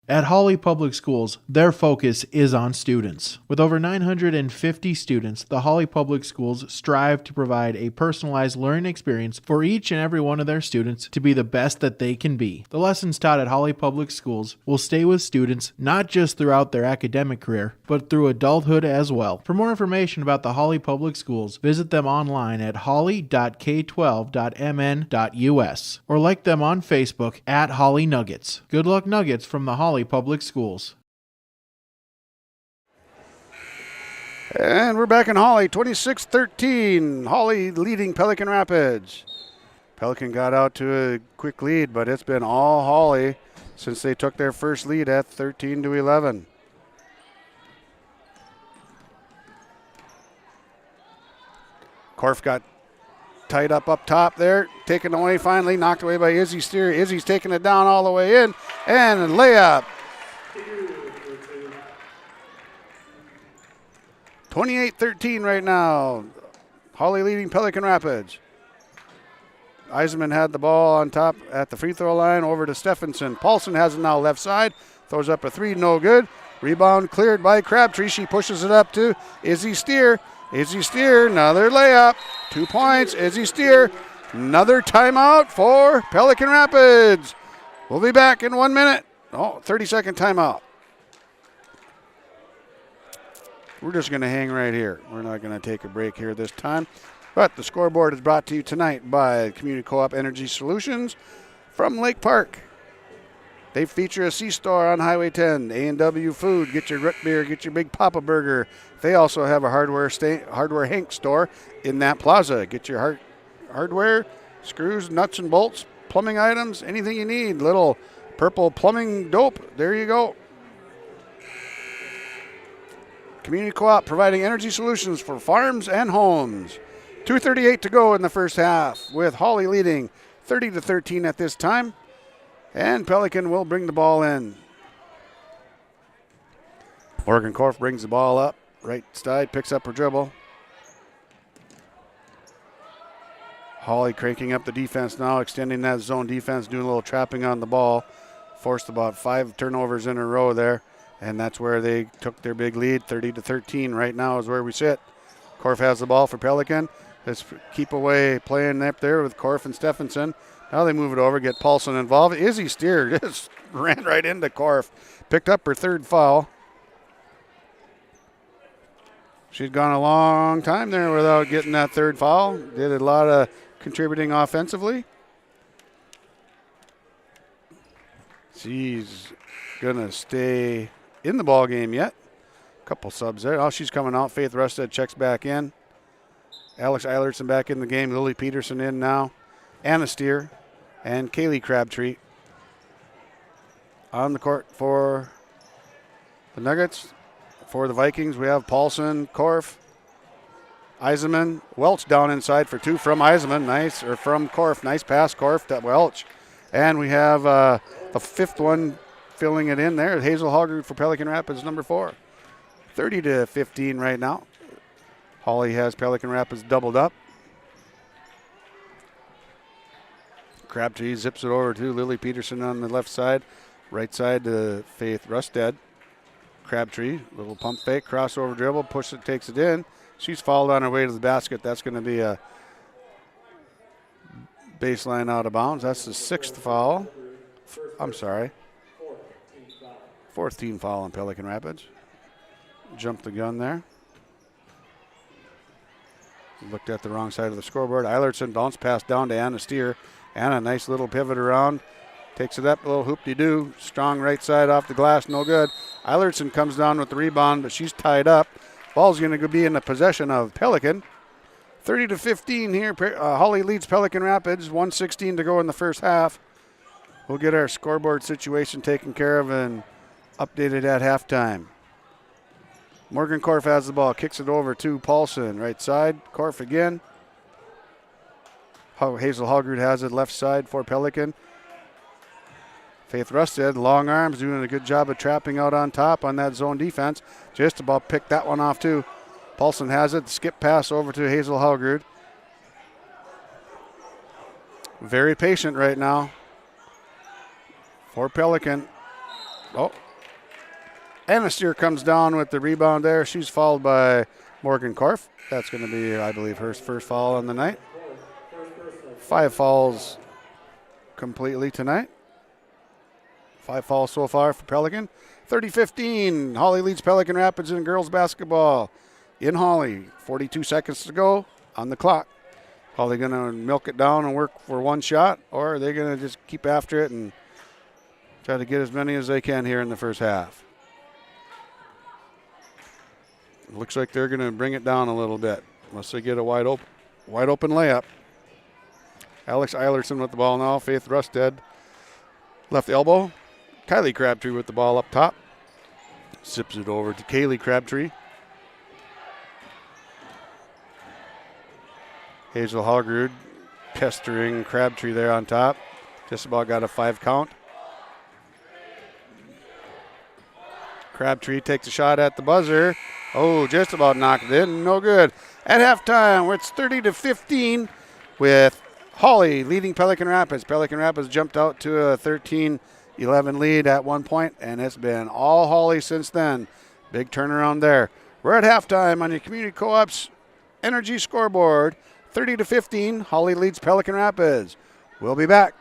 At Hawley Public Schools, their focus is on students. With over 950 students, the Hawley Public Schools strive to provide a personalized learning experience for each and every one of their students to be the best that they can be. The lessons taught at Hawley Public Schools will stay with students not just throughout their academic career, but through adulthood as well. For more information about the Hawley Public Schools, visit them online at hawley.k12.mn.us or like them on Facebook at Hawley Nuggets. Good luck, Nuggets, from the Hawley Public Schools. And we're back in Hawley, 26-13. Hawley leading Pelican Rapids. Pelican got out to a quick lead, but it's been all Hawley since they took their first lead at 13-11. Korf got tied up top there, taken away finally, knocked away by Izzy Steer. Izzy's taking it down all the way in, and a layup. 28-13 right now. Hawley leading Pelican Rapids. Eisenman had the ball on top at the free throw line, over to Stephenson. Paulson has it now left side, throws up a three, no good. Rebound cleared by Crabtree. She pushes it up to Izzy Steer. Izzy Steer, another layup. 2 points. Izzy Steer, another timeout for Pelican Rapids. We'll be back in 1 minute. 30-second timeout. We're just going to hang right here. We're not going to take a break here this time. But the scoreboard is brought to you tonight by Community Co-op Energy Solutions from Lake Park. They feature a C-store on Highway 10, A&W Food. Get your root beer, get your Big Papa Burger. They also have a Hardware Hank store in that plaza. Get your hardware, screws, nuts and bolts, plumbing items, anything you need. Little purple plumbing dope. There you go. Community Co-op providing energy solutions for farms and homes. 2:38 to go in the first half, with Hawley leading 30-13 at this time. And Pelican will bring the ball in. Morgan Korf brings the ball up, right side, picks up her dribble. Hawley cranking up the defense now, extending that zone defense, doing a little trapping on the ball. Forced about 5 turnovers in a row there, and that's where they took their big lead. 30-13 right now is where we sit. Korf has the ball for Pelican. Let's keep away playing up there with Korf and Stephenson. Now they move it over, get Paulson involved. Izzy Steer just ran right into Korf. Picked up her 3rd foul. She'd gone a long time there without getting that 3rd foul. Did a lot of contributing offensively. She's going to stay in the ball game yet. Couple subs there. Oh, she's coming out. Faith Rusted checks back in. Alex Eilertson back in the game. Lily Peterson in now. Anna Steer and Kaylee Crabtree on the court for the Nuggets. For the Vikings, we have Paulson, Korf, Eisenman, Welch down inside for 2 from Eisenman. Nice, or from Korf. Nice pass, Korf to Welch. And we have the 5th one filling it in there. Hazel Hoggerud for Pelican Rapids, number 4. 30-15 right now. Hawley has Pelican Rapids doubled up. Crabtree zips it over to Lily Peterson on the left side. Right side to Faith Rusted. Crabtree, little pump fake, crossover dribble, push it, takes it in. She's fouled on her way to the basket. That's going to be a baseline out of bounds. That's the 6th foul. I'm sorry. 4th team foul on Pelican Rapids. Jumped the gun there. Looked at the wrong side of the scoreboard. Eilertson bounce pass down to Anna Steer. Anna, nice little pivot around. Takes it up, a little hoop-de-doo. Strong right side off the glass, no good. Eilertson comes down with the rebound, but she's tied up. Ball's going to be in the possession of Pelican. 30-15 here. Hawley leads Pelican Rapids. 1:16 to go in the first half. We'll get our scoreboard situation taken care of and updated at halftime. Morgan Korf has the ball, kicks it over to Paulson, right side. Korf again. Hazel Hoggerud has it left side for Pelican. Faith Rusted, long arms, doing a good job of trapping out on top on that zone defense. Just about picked that one off too. Paulson has it, skip pass over to Hazel Hoggerud. Very patient right now for Pelican. Oh, Anna Steer comes down with the rebound there. She's fouled by Morgan Korf. That's going to be, I believe, her first foul on the night. 5 fouls completely tonight. 5 fouls so far for Pelican. 30-15. Hawley leads Pelican Rapids in girls basketball in Hawley. 42 seconds to go on the clock. Hawley going to milk it down and work for one shot, or are they going to just keep after it and try to get as many as they can here in the first half? Looks like they're going to bring it down a little bit unless they get a wide open layup. Alex Eilertson with the ball now. Faith Rusted, left elbow. Kylie Crabtree with the ball up top. Zips it over to Kaylee Crabtree. Hazel Hoggerud pestering Crabtree there on top. Just about got a 5 count. Crabtree takes a shot at the buzzer. Oh, just about knocked it in. No good. At halftime, it's 30-15 with Hawley leading Pelican Rapids. Pelican Rapids jumped out to a 13-11 lead at one point, and it's been all Hawley since then. Big turnaround there. We're at halftime on your Community Co-op's Energy scoreboard. 30-15, Hawley leads Pelican Rapids. We'll be back.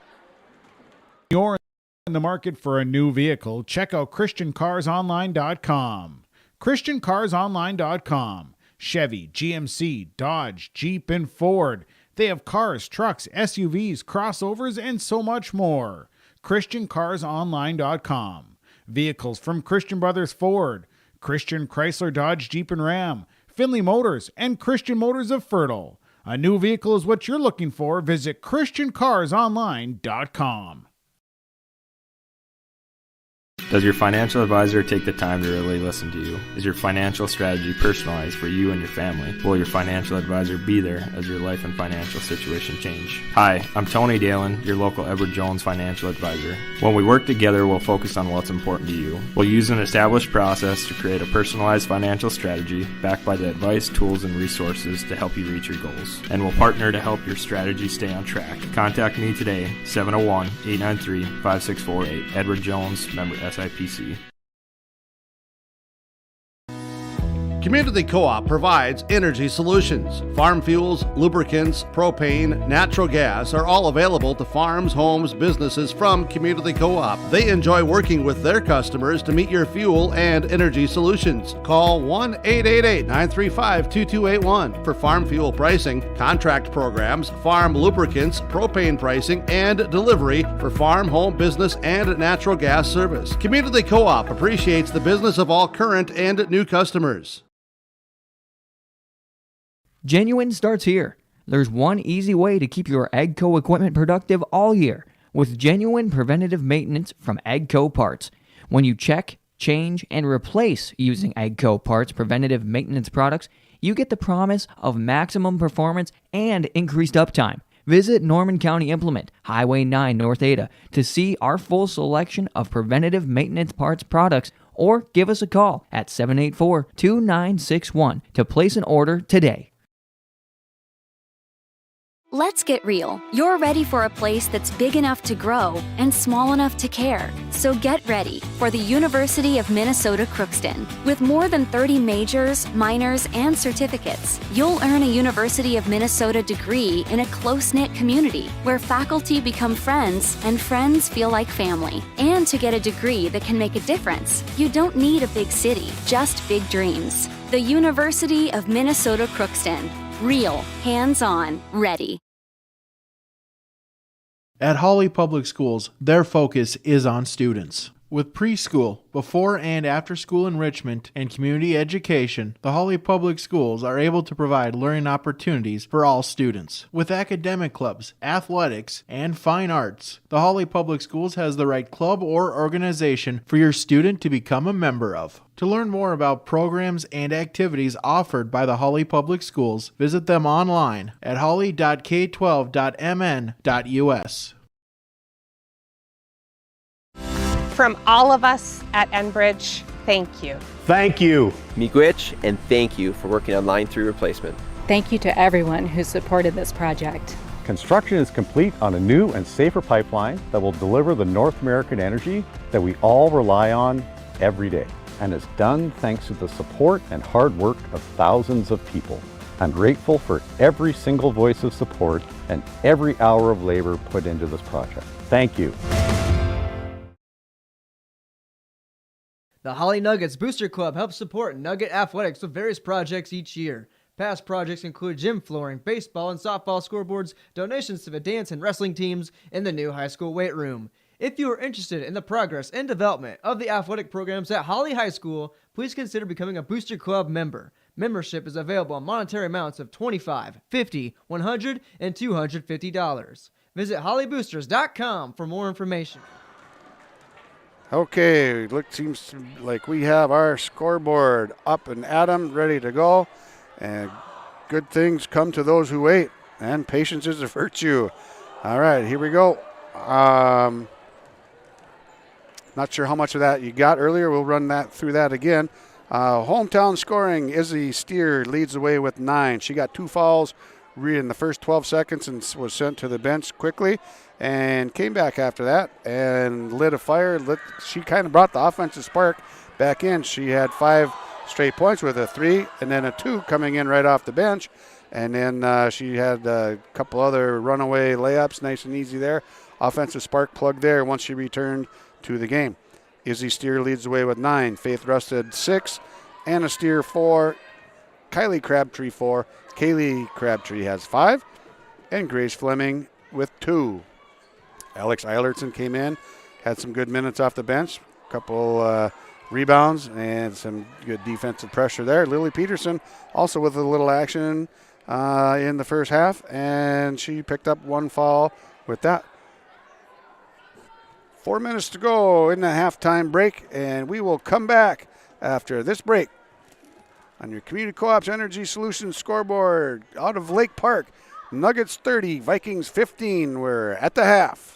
You're in the market for a new vehicle, check out ChristianCarsOnline.com. ChristianCarsOnline.com. Chevy, GMC, Dodge, Jeep, and Ford. They have cars, trucks, SUVs, crossovers, and so much more. ChristianCarsOnline.com. Vehicles from Christian Brothers Ford, Christian Chrysler Dodge Jeep and Ram, Finley Motors, and Christian Motors of Fertile. A new vehicle is what you're looking for. Visit ChristianCarsOnline.com. Does your financial advisor take the time to really listen to you? Is your financial strategy personalized for you and your family? Will your financial advisor be there as your life and financial situation change? Hi, I'm Tony Dalen, your local Edward Jones financial advisor. When we work together, we'll focus on what's important to you. We'll use an established process to create a personalized financial strategy backed by the advice, tools, and resources to help you reach your goals. And we'll partner to help your strategy stay on track. Contact me today, 701-893-5648. Edward Jones, member SIPC. Community Co-op provides energy solutions. Farm fuels, lubricants, propane, natural gas are all available to farms, homes, businesses from Community Co-op. They enjoy working with their customers to meet your fuel and energy solutions. Call 1-888-935-2281 for farm fuel pricing, contract programs, farm lubricants, propane pricing, and delivery for farm, home, business, and natural gas service. Community Co-op appreciates the business of all current and new customers. Genuine starts here. There's one easy way to keep your AGCO equipment productive all year with genuine preventative maintenance from AGCO Parts. When you check, change, and replace using AGCO Parts preventative maintenance products, you get the promise of maximum performance and increased uptime. Visit Norman County Implement, Highway 9 North Ada to see our full selection of preventative maintenance parts products, or give us a call at 784-2961 to place an order today. Let's get real. You're ready for a place that's big enough to grow and small enough to care. So get ready for the University of Minnesota Crookston. With more than 30 majors, minors, and certificates, you'll earn a University of Minnesota degree in a close-knit community where faculty become friends and friends feel like family. And to get a degree that can make a difference, you don't need a big city, just big dreams. The University of Minnesota Crookston. Real, hands-on, ready. At Hawley Public Schools, their focus is on students. With preschool, before and after school enrichment, and community education, the Hawley Public Schools are able to provide learning opportunities for all students. With academic clubs, athletics, and fine arts, the Hawley Public Schools has the right club or organization for your student to become a member of. To learn more about programs and activities offered by the Hawley Public Schools, visit them online at hawley.k12.mn.us. From all of us at Enbridge, thank you. Thank you. Miigwech, and thank you for working on line 3 replacement. Thank you to everyone who supported this project. Construction is complete on a new and safer pipeline that will deliver the North American energy that we all rely on every day, and is done thanks to the support and hard work of thousands of people. I'm grateful for every single voice of support and every hour of labor put into this project. Thank you. The Hawley Nuggets Booster Club helps support Nugget athletics with various projects each year. Past projects include gym flooring, baseball and softball scoreboards, donations to the dance and wrestling teams, and the new high school weight room. If you are interested in the progress and development of the athletic programs at Hawley High School, please consider becoming a Booster Club member. Membership is available on monetary amounts of $25, $50, $100, and $250. Visit HawleyBoosters.com for more information. Okay, seems like we have our scoreboard up and at 'em, ready to go. And good things come to those who wait, and patience is a virtue. All right, here we go. Not sure how much of that you got earlier. We'll run through that again. Hometown scoring, Izzy Steer leads the way with 9. She got 2 fouls in the first 12 seconds and was sent to the bench quickly, and came back after that and lit a fire. She kind of brought the offensive spark back in. She had 5 straight points with a 3 and then a 2 coming in right off the bench. And then she had a couple other runaway layups, nice and easy there. Offensive spark plug there once she returned to the game. Izzy Steer leads the way with 9. Faith Rusted 6. Anna Steer 4. Kylie Crabtree 4. Kaylee Crabtree has 5. And Grace Fleming with 2. Alex Eilertson came in, had some good minutes off the bench. A couple rebounds and some good defensive pressure there. Lily Peterson also with a little action in the first half, and she picked up 1 foul with that. 4 minutes to go in the halftime break, and we will come back after this break on your Community Co-op's Energy Solutions scoreboard out of Lake Park. Nuggets 30, Vikings 15. We're at the half.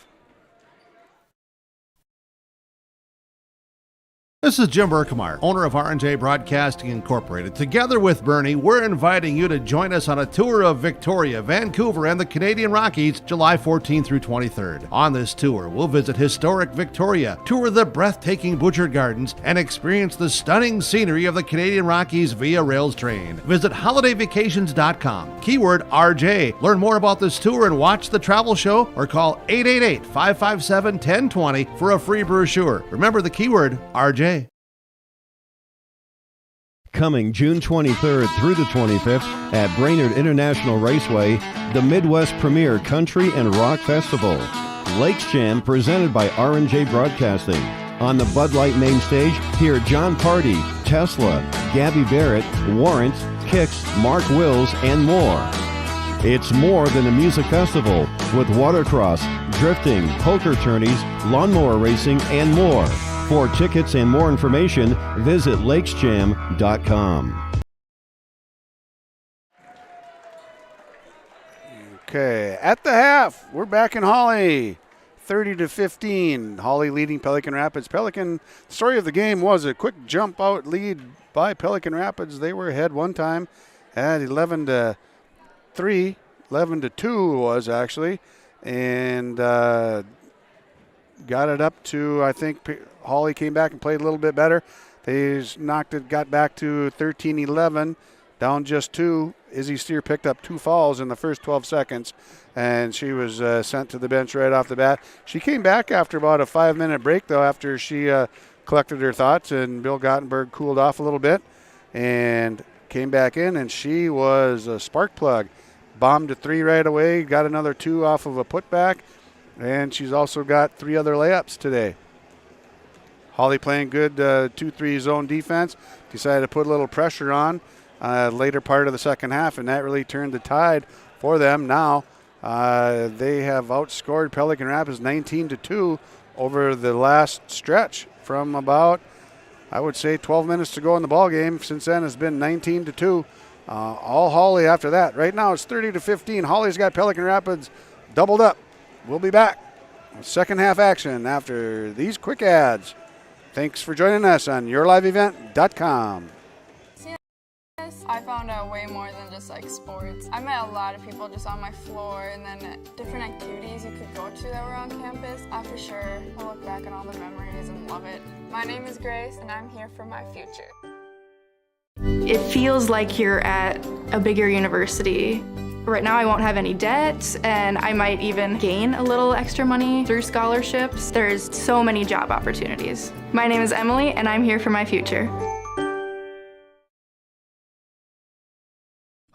This is Jim Berkemeier, owner of R&J Broadcasting Incorporated. Together with Bernie, we're inviting you to join us on a tour of Victoria, Vancouver, and the Canadian Rockies, July 14th through 23rd. On this tour, we'll visit historic Victoria, tour the breathtaking Butchert Gardens, and experience the stunning scenery of the Canadian Rockies via rails train. Visit holidayvacations.com, keyword RJ. Learn more about this tour and watch the travel show, or call 888-557-1020 for a free brochure. Remember the keyword RJ. Coming June 23rd through the 25th at Brainerd International Raceway, the Midwest Premier Country and Rock Festival. Lakes Jam presented by R&J Broadcasting. On the Bud Light main stage, hear John Party, Tesla, Gabby Barrett, Warrant, Kix, Mark Wills, and more. It's more than a music festival with watercross, drifting, poker tourneys, lawnmower racing, and more. For tickets and more information, visit lakesjam.com. Okay, at the half, we're back in Hawley. 30-15, Hawley leading Pelican Rapids. Pelican, the story of the game was a quick jump out lead by Pelican Rapids. They were ahead one time at 11-3, 11-2 was actually, and got it up to, I think, Hawley came back and played a little bit better. They got back to 13-11, down just 2. Izzy Steer picked up 2 fouls in the first 12 seconds, and she was sent to the bench right off the bat. She came back after about a 5-minute break, though, after she collected her thoughts, and Bill Gottenberg cooled off a little bit and came back in, and she was a spark plug. Bombed a 3 right away, got another 2 off of a putback, and she's also got 3 other layups today. Hawley playing good 2-3 zone defense. Decided to put a little pressure on later part of the second half, and that really turned the tide for them. Now they have outscored Pelican Rapids 19-2 over the last stretch from about, I would say, 12 minutes to go in the ball game. Since then, it's been 19-2. All Hawley after that. Right now, it's 30-15. Hawley's got Pelican Rapids doubled up. We'll be back. Second half action after these quick ads. Thanks for joining us on yourliveevent.com. I found out way more than just like sports. I met a lot of people just on my floor, and then different activities you could go to that were on campus. I for sure will look back on all the memories and love it. My name is Grace, and I'm here for my future. It feels like you're at a bigger university. Right now I won't have any debt, and I might even gain a little extra money through scholarships. There's so many job opportunities. My name is Emily, and I'm here for my future.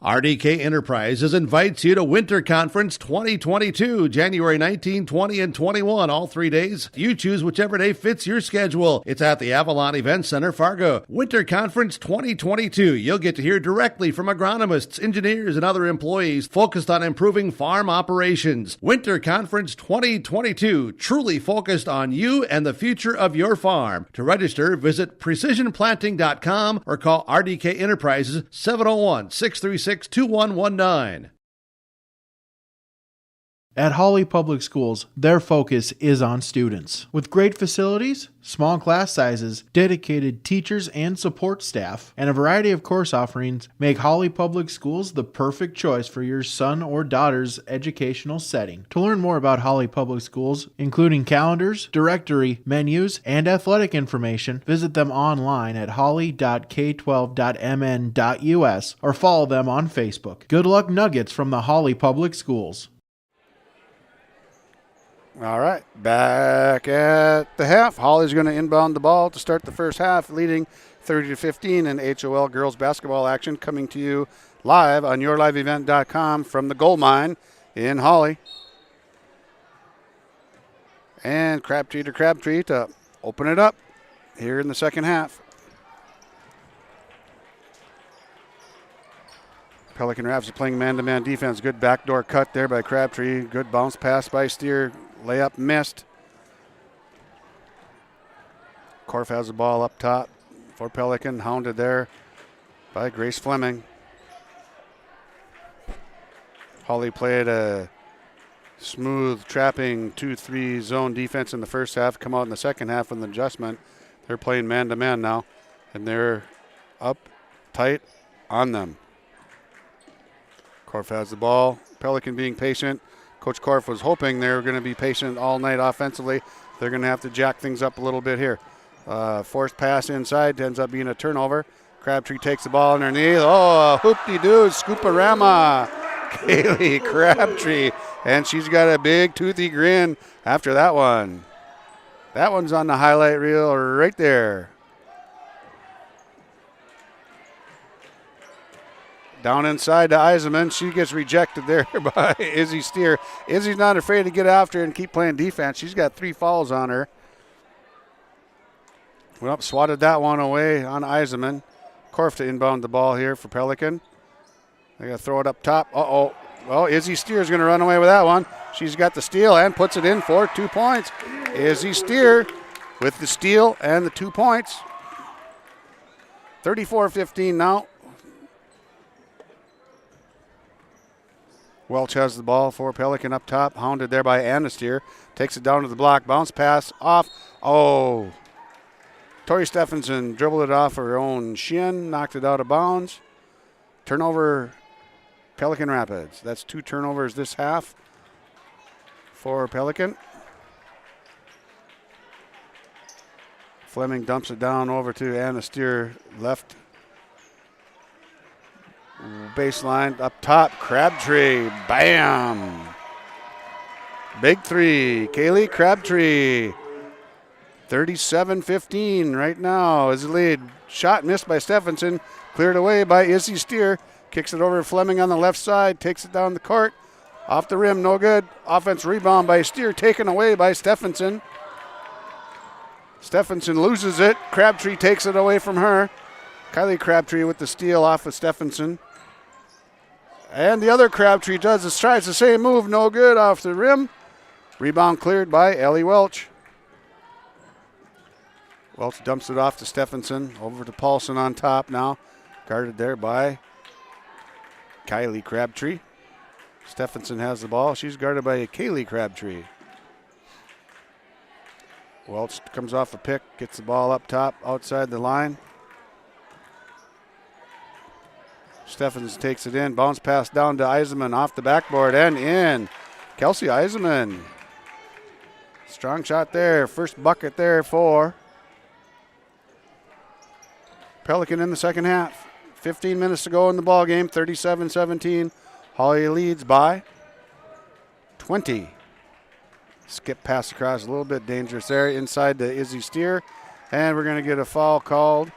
RDK Enterprises invites you to Winter Conference 2022, January 19, 20, and 21, all 3 days. You choose whichever day fits your schedule. It's at the Avalon Event Center, Fargo. Winter Conference 2022. You'll get to hear directly from agronomists, engineers, and other employees focused on improving farm operations. Winter Conference 2022, truly focused on you and the future of your farm. To register, visit precisionplanting.com or call RDK Enterprises 701-636-2119. At Hawley Public Schools, their focus is on students. With great facilities, small class sizes, dedicated teachers and support staff, and a variety of course offerings, make Hawley Public Schools the perfect choice for your son or daughter's educational setting. To learn more about Hawley Public Schools, including calendars, directory, menus, and athletic information, visit them online at hawley.k12.mn.us or follow them on Facebook. Good luck Nuggets from the Hawley Public Schools. All right, back at the half. Hawley's going to inbound the ball to start the first half, leading 30-15 in HOL girls basketball action, coming to you live on yourliveevent.com from the gold mine in Hawley. And Crabtree to open it up here in the second half. Pelican Raps are playing man-to-man defense. Good backdoor cut there by Crabtree. Good bounce pass by Steer. Layup missed. Korf has the ball up top for Pelican. Hounded there by Grace Fleming. Hawley played a smooth, trapping 2-3 zone defense in the first half. Come out in the second half with an adjustment. They're playing man-to-man now, and they're up tight on them. Korf has the ball. Pelican being patient. Coach Korf was hoping they were going to be patient all night offensively. They're going to have to jack things up a little bit here. Forced pass inside ends up being a turnover. Crabtree takes the ball underneath. Oh, hoop-de-doo, scoop-a-rama. Kaylee Crabtree. And she's got a big toothy grin after that one. That one's on the highlight reel right there. Down inside to Eisenman. She gets rejected there by Izzy Steer. Izzy's not afraid to get after her and keep playing defense. She's got 3 fouls on her. Well, swatted that one away on Eisenman. Korf to inbound the ball here for Pelican. They got to throw it up top. Uh-oh. Well, Izzy Steer's going to run away with that one. She's got the steal and puts it in for 2 points. Izzy Steer with the steal and the 2 points. 34-15 now. Welch has the ball for Pelican up top. Hounded there by Anastier. Takes it down to the block. Bounce pass off. Oh. Tori Stephenson dribbled it off her own shin. Knocked it out of bounds. Turnover Pelican Rapids. That's 2 turnovers this half for Pelican. Fleming dumps it down over to Anastier. Left baseline up top. Crabtree. Bam. Big 3. Kaylee Crabtree. 37-15 right now is the lead. Shot missed by Stephenson. Cleared away by Izzy Steer. Kicks it over to Fleming on the left side. Takes it down the court. Off the rim. No good. Offense rebound by Steer. Taken away by Stephenson. Stephenson loses it. Crabtree takes it away from her. Kylie Crabtree with the steal off of Stephenson. And the other Crabtree tries the same move. No good off the rim. Rebound cleared by Ellie Welch. Welch dumps it off to Stephenson. Over to Paulson on top now. Guarded there by Kylie Crabtree. Stephenson has the ball. She's guarded by Kaylee Crabtree. Welch comes off a pick, gets the ball up top, outside the line. Stephenson takes it in. Bounce pass down to Eisenman off the backboard and in. Kelsey Eisenman. Strong shot there. First bucket there for Pelican in the second half. 15 minutes to go in the ball game. 37-17. Hawley leads by 20. Skip pass across, a little bit dangerous there. Inside to Izzy Steer. And we're going to get a foul called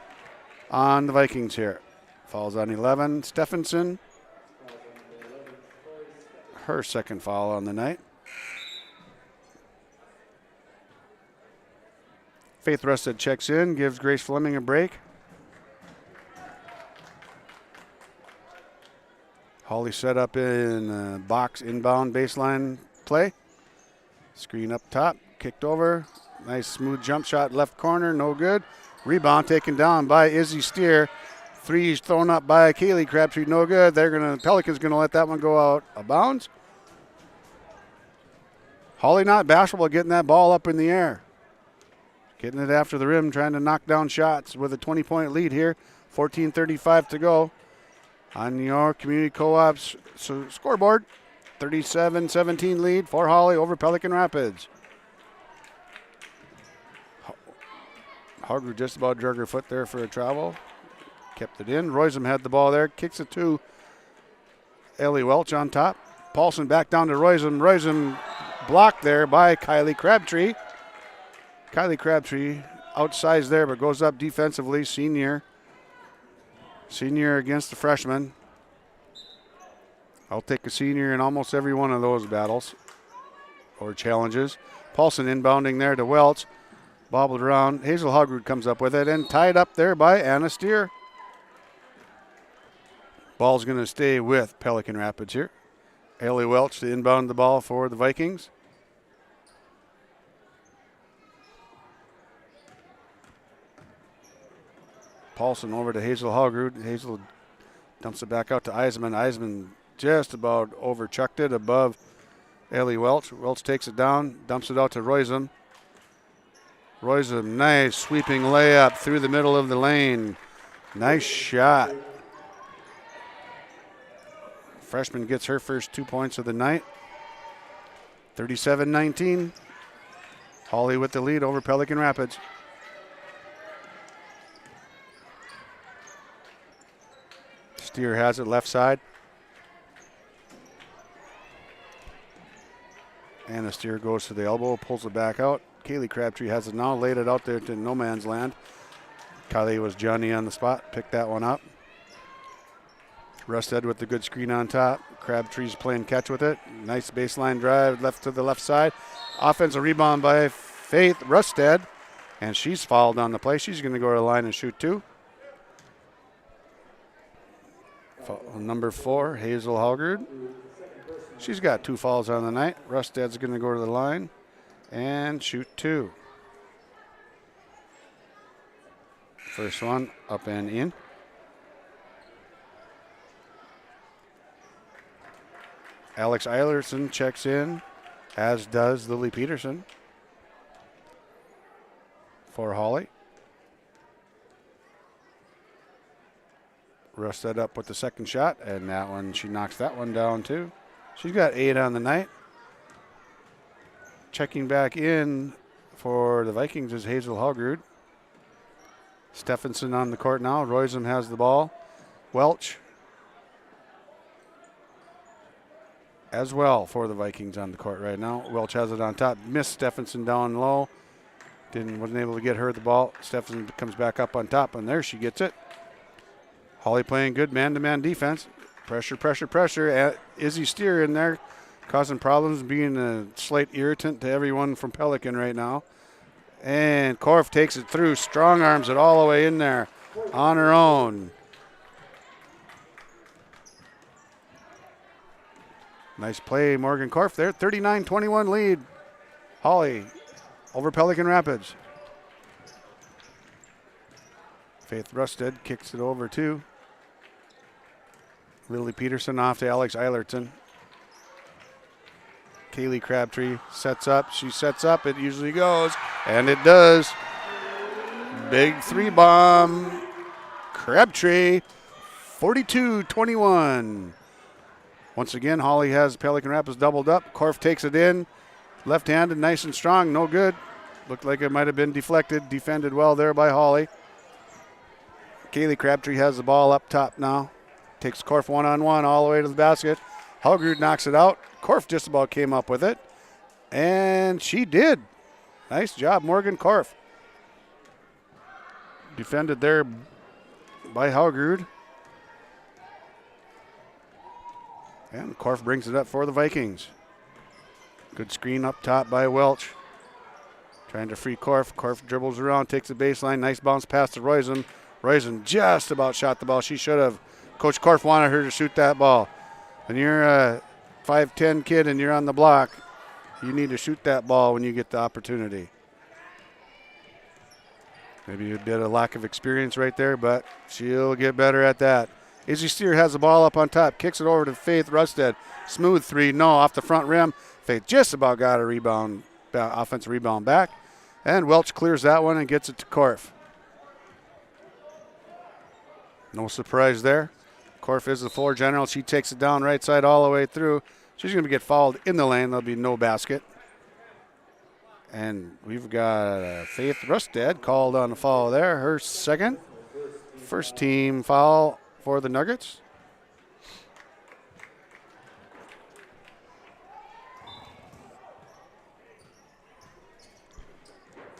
on the Vikings here. Fouls on 11. Stephenson. Her second foul on the night. Faith Rusted checks in, gives Grace Fleming a break. Hawley set up in box inbound baseline play. Screen up top, kicked over. Nice smooth jump shot left corner, no good. Rebound taken down by Izzy Steer. 3's thrown up by Kaylee Crabtree, no good. Pelican's gonna let that one go out of bounds. Hawley not bashful getting that ball up in the air. Getting it after the rim, trying to knock down shots with a 20-point lead here. 14:35 to go on your Community Co-op's scoreboard. 37-17 lead for Hawley over Pelican Rapids. Hargrove just about drug her foot there for a travel. Kept it in. Roysum had the ball there. Kicks it to Ellie Welch on top. Paulson back down to Roysum. Roysum blocked there by Kylie Crabtree. Kylie Crabtree outsized there, but goes up defensively. Senior against the freshman. I'll take a senior in almost every one of those battles or challenges. Paulson inbounding there to Welch. Bobbled around. Hazel Hogwood comes up with it and tied up there by Anna Steer. Ball's going to stay with Pelican Rapids here. Ellie Welch to inbound the ball for the Vikings. Paulson over to Hazel Hogwood. Hazel dumps it back out to Eisman. Eisman just about overchucked it above Ellie Welch. Welch takes it down, dumps it out to Roysum. Roysum, nice sweeping layup through the middle of the lane. Nice shot. Freshman gets her first 2 points of the night. 37-19. Hawley with the lead over Pelican Rapids. Steer has it left side. Anna Steer goes to the elbow, pulls it back out. Kaylee Crabtree has it now, laid it out there to no man's land. Kylie was Johnny on the spot, picked that one up. Rusted with the good screen on top. Crabtree's playing catch with it. Nice baseline drive left to the left side. Offensive rebound by Faith Rusted, and she's fouled on the play. She's going to go to the line and shoot two. Number 4, Hazel Hogwood. She's got 2 fouls on the night. Rusted's going to go to the line and shoot 2. First one up and in. Alex Eilerson checks in, as does Lily Peterson for Hawley. Rusted up with the second shot, and that one, she knocks that one down too. She's got 8 on the night. Checking back in for the Vikings is Hazel Hogwood. Stephenson on the court now. Roysum has the ball. Welch as well for the Vikings on the court right now. Welch has it on top. Missed Stephenson down low. Wasn't able to get her the ball. Stephenson comes back up on top, and there she gets it. Hawley playing good man-to-man defense. Pressure, pressure, pressure. Izzy Steer in there causing problems, being a slight irritant to everyone from Pelican right now. And Korf takes it through, strong arms it all the way in there on her own. Nice play, Morgan Korf there. 39-21 lead. Hawley over Pelican Rapids. Faith Rusted kicks it over to Lily Peterson off to Alex Eilerton. Kaylee Crabtree sets up. She sets up. It usually goes, and it does. Big 3 bomb. Crabtree, 42-21. Once again, Hawley has Pelican Rapids doubled up. Korf takes it in. Left-handed, nice and strong. No good. Looked like it might have been deflected. Defended well there by Hawley. Kaylee Crabtree has the ball up top now. Takes Korf one-on-one all the way to the basket. Hogwood knocks it out. Korf just about came up with it. And she did. Nice job, Morgan Korf. Defended there by Hogwood. And Korf brings it up for the Vikings. Good screen up top by Welch. Trying to free Korf. Korf dribbles around, takes the baseline. Nice bounce pass to Roysum. Roysum just about shot the ball. She should have. Coach Korf wanted her to shoot that ball. When you're a 5'10" kid and you're on the block, you need to shoot that ball when you get the opportunity. Maybe a bit of lack of experience right there, but she'll get better at that. Izzy Steer has the ball up on top, kicks it over to Faith Rusted. Smooth 3, no, off the front rim. They just about got a rebound, offensive rebound back. And Welch clears that one and gets it to Korf. No surprise there. Korf is the floor general. She takes it down right side all the way through. She's going to get fouled in the lane. There'll be no basket. And we've got Faith Rustad called on the foul there. Her second. First team foul for the Nuggets.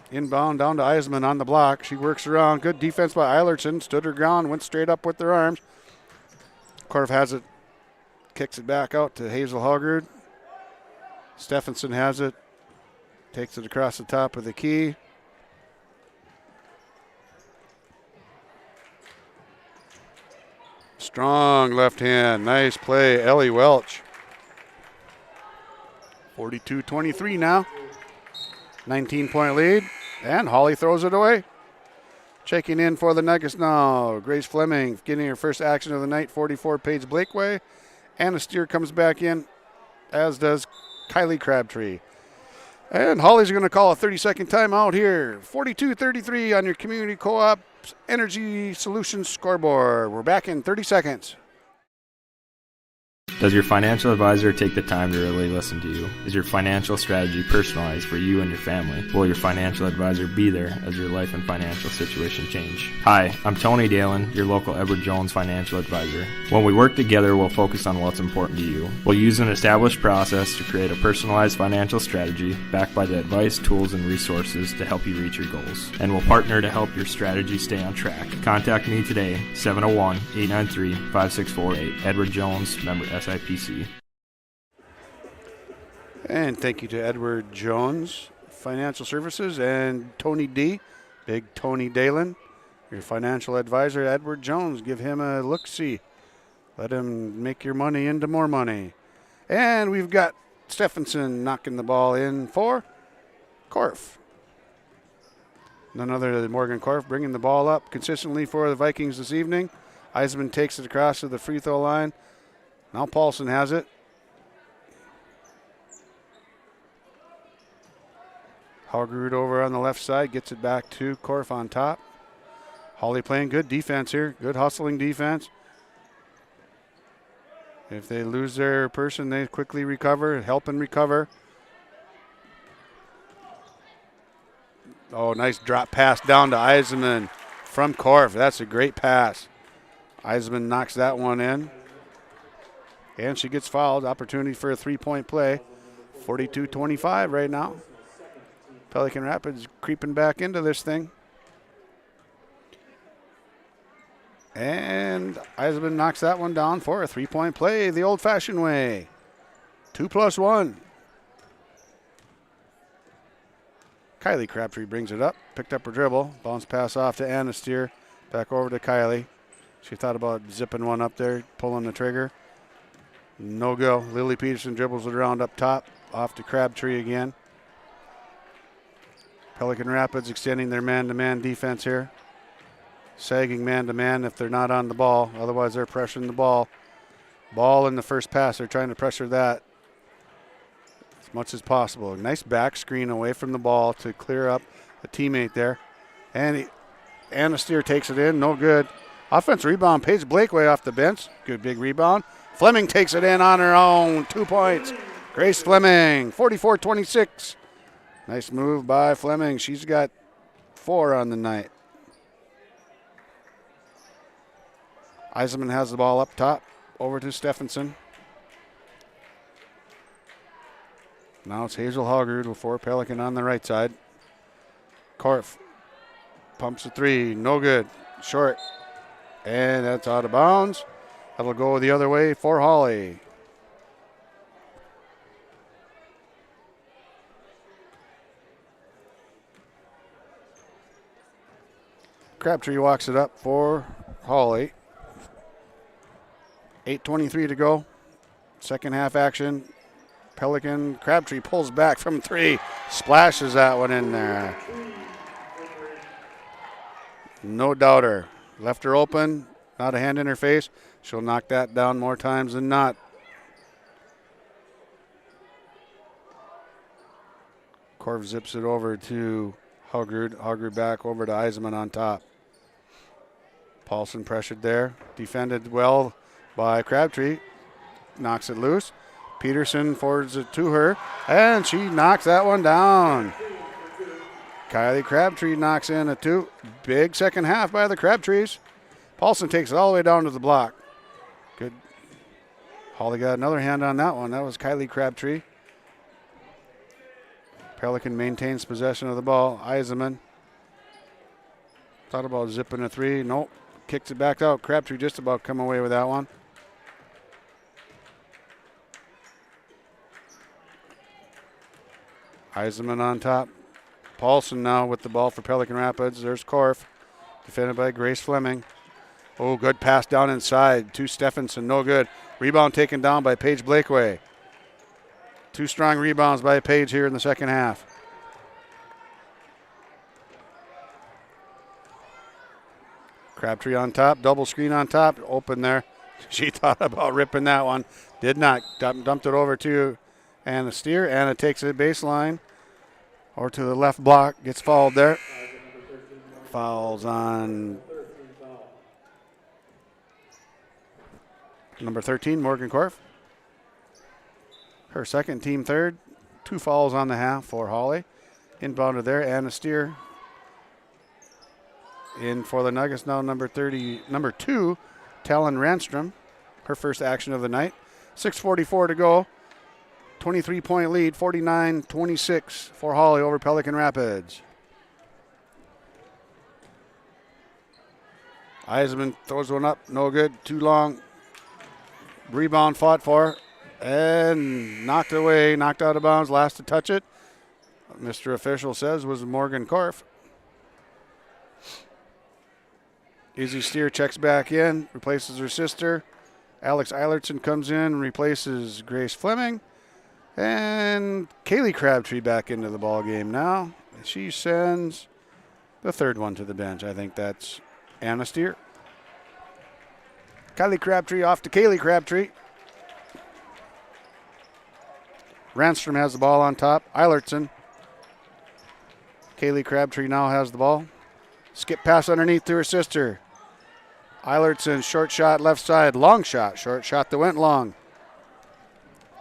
Inbound down to Eisman on the block. She works around. Good defense by Eilertson. Stood her ground, went straight up with their arms. Korf has it. Kicks it back out to Hazel Hallgard. Stephenson has it. Takes it across the top of the key. Strong left hand. Nice play. Ellie Welch. 42-23 now. 19-point lead. And Hawley throws it away. Checking in for the Nuggets now. Grace Fleming getting her first action of the night. 44 Paige Blakeway. Anna Steer comes back in, as does Kylie Crabtree. And Hawley's going to call a 30-second timeout here. 42-33 on your Community Co-op Energy Solutions scoreboard. We're back in 30 seconds. Does your financial advisor take the time to really listen to you? Is your financial strategy personalized for you and your family? Will your financial advisor be there as your life and financial situation change? Hi, I'm Tony Dalen, your local Edward Jones financial advisor. When we work together, we'll focus on what's important to you. We'll use an established process to create a personalized financial strategy backed by the advice, tools, and resources to help you reach your goals. And we'll partner to help your strategy stay on track. Contact me today, 701-893-5648. Edward Jones, member SIPC. And thank you to Edward Jones Financial Services and Tony D, Big Tony Dalen, your financial advisor, Edward Jones. Give him a look-see. Let him make your money into more money. And we've got Stephenson knocking the ball in for Korf. None other than Morgan Korf bringing the ball up consistently for the Vikings this evening. Eisman takes it across to the free throw line. Now Paulson has it. Hallgard over on the left side, gets it back to Korf on top. Hawley playing good defense here, good hustling defense. If they lose their person, they quickly recover, help and recover. Oh, nice drop pass down to Eisman from Korf. That's a great pass. Eisman knocks that one in. And she gets fouled. Opportunity for a three-point play. 42-25 right now. Pelican Rapids creeping back into this thing. And Eisman knocks that one down for a three-point play the old-fashioned way. 2+1. Kylie Crabtree brings it up. Picked up her dribble. Bounce pass off to Anna Steer. Back over to Kylie. She thought about zipping one up there, pulling the trigger. No go. Lily Peterson dribbles it around up top. Off to Crabtree again. Pelican Rapids extending their man-to-man defense here. Sagging man-to-man if they're not on the ball. Otherwise, they're pressuring the ball. Ball in the first pass. They're trying to pressure that as much as possible. Nice back screen away from the ball to clear up a teammate there. And Anna Steer takes it in. No good. Offense rebound. Paige Blakeway off the bench. Good big rebound. Fleming takes it in on her own. 2 points. Grace Fleming, 44-26. Nice move by Fleming. She's got 4 on the night. Eisman has the ball up top. Over to Stephenson. Now it's Hazel Hallgard for Pelican on the right side. Korf pumps a three. No good. Short. And that's out of bounds. That'll go the other way for Hawley. Crabtree walks it up for Hawley. 8:23 to go. Second half action. Pelican. Crabtree pulls back from 3. Splashes that one in there. No doubter. Left her open. Not a hand in her face. She'll knock that down more times than not. Korf zips it over to Haugrud. Haugrud back over to Eisenman on top. Paulson pressured there. Defended well by Crabtree. Knocks it loose. Peterson forwards it to her, and she knocks that one down. Kylie Crabtree knocks in a 2. Big second half by the Crabtrees. Paulson takes it all the way down to the block. Good. Hawley got another hand on that one. That was Kylie Crabtree. Pelican maintains possession of the ball. Eisenman thought about zipping a 3. Nope. Kicks it back out. Crabtree just about come away with that one. Eisenman on top. Paulson now with the ball for Pelican Rapids. There's Korf, defended by Grace Fleming. Oh, good pass down inside to Stephenson. No good. Rebound taken down by Paige Blakeway. 2 strong rebounds by Paige here in the second half. Crabtree on top, double screen on top, open there. She thought about ripping that one. Did not. Dumped it over to Anna Steer. Anna takes it baseline or to the left block. Gets fouled there. Fouls on number 13, Morgan Korf. Her second, team third. 2 fouls on the half for Hawley. Inbounded there, Anna Steer. In for the Nuggets now, number 2, Talon Ranstrom. Her first action of the night. 6:44 to go. 23-point lead, 49-26 for Hawley over Pelican Rapids. Eisenman throws one up, no good, too long. Rebound fought for and knocked away, knocked out of bounds. Last to touch it, Mr. Official says, was Morgan Korf. Izzy Steer checks back in, replaces her sister. Alex Eilertson comes in, replaces Grace Fleming. And Kaylee Crabtree back into the ball game now. She sends the third one to the bench. I think that's Anna Steer. Kylie Crabtree off to Kaylee Crabtree. Ranstrom has the ball on top. Eilertson. Kaylee Crabtree now has the ball. Skip pass underneath to her sister. Eilertson, short shot left side, long shot, short shot that went long.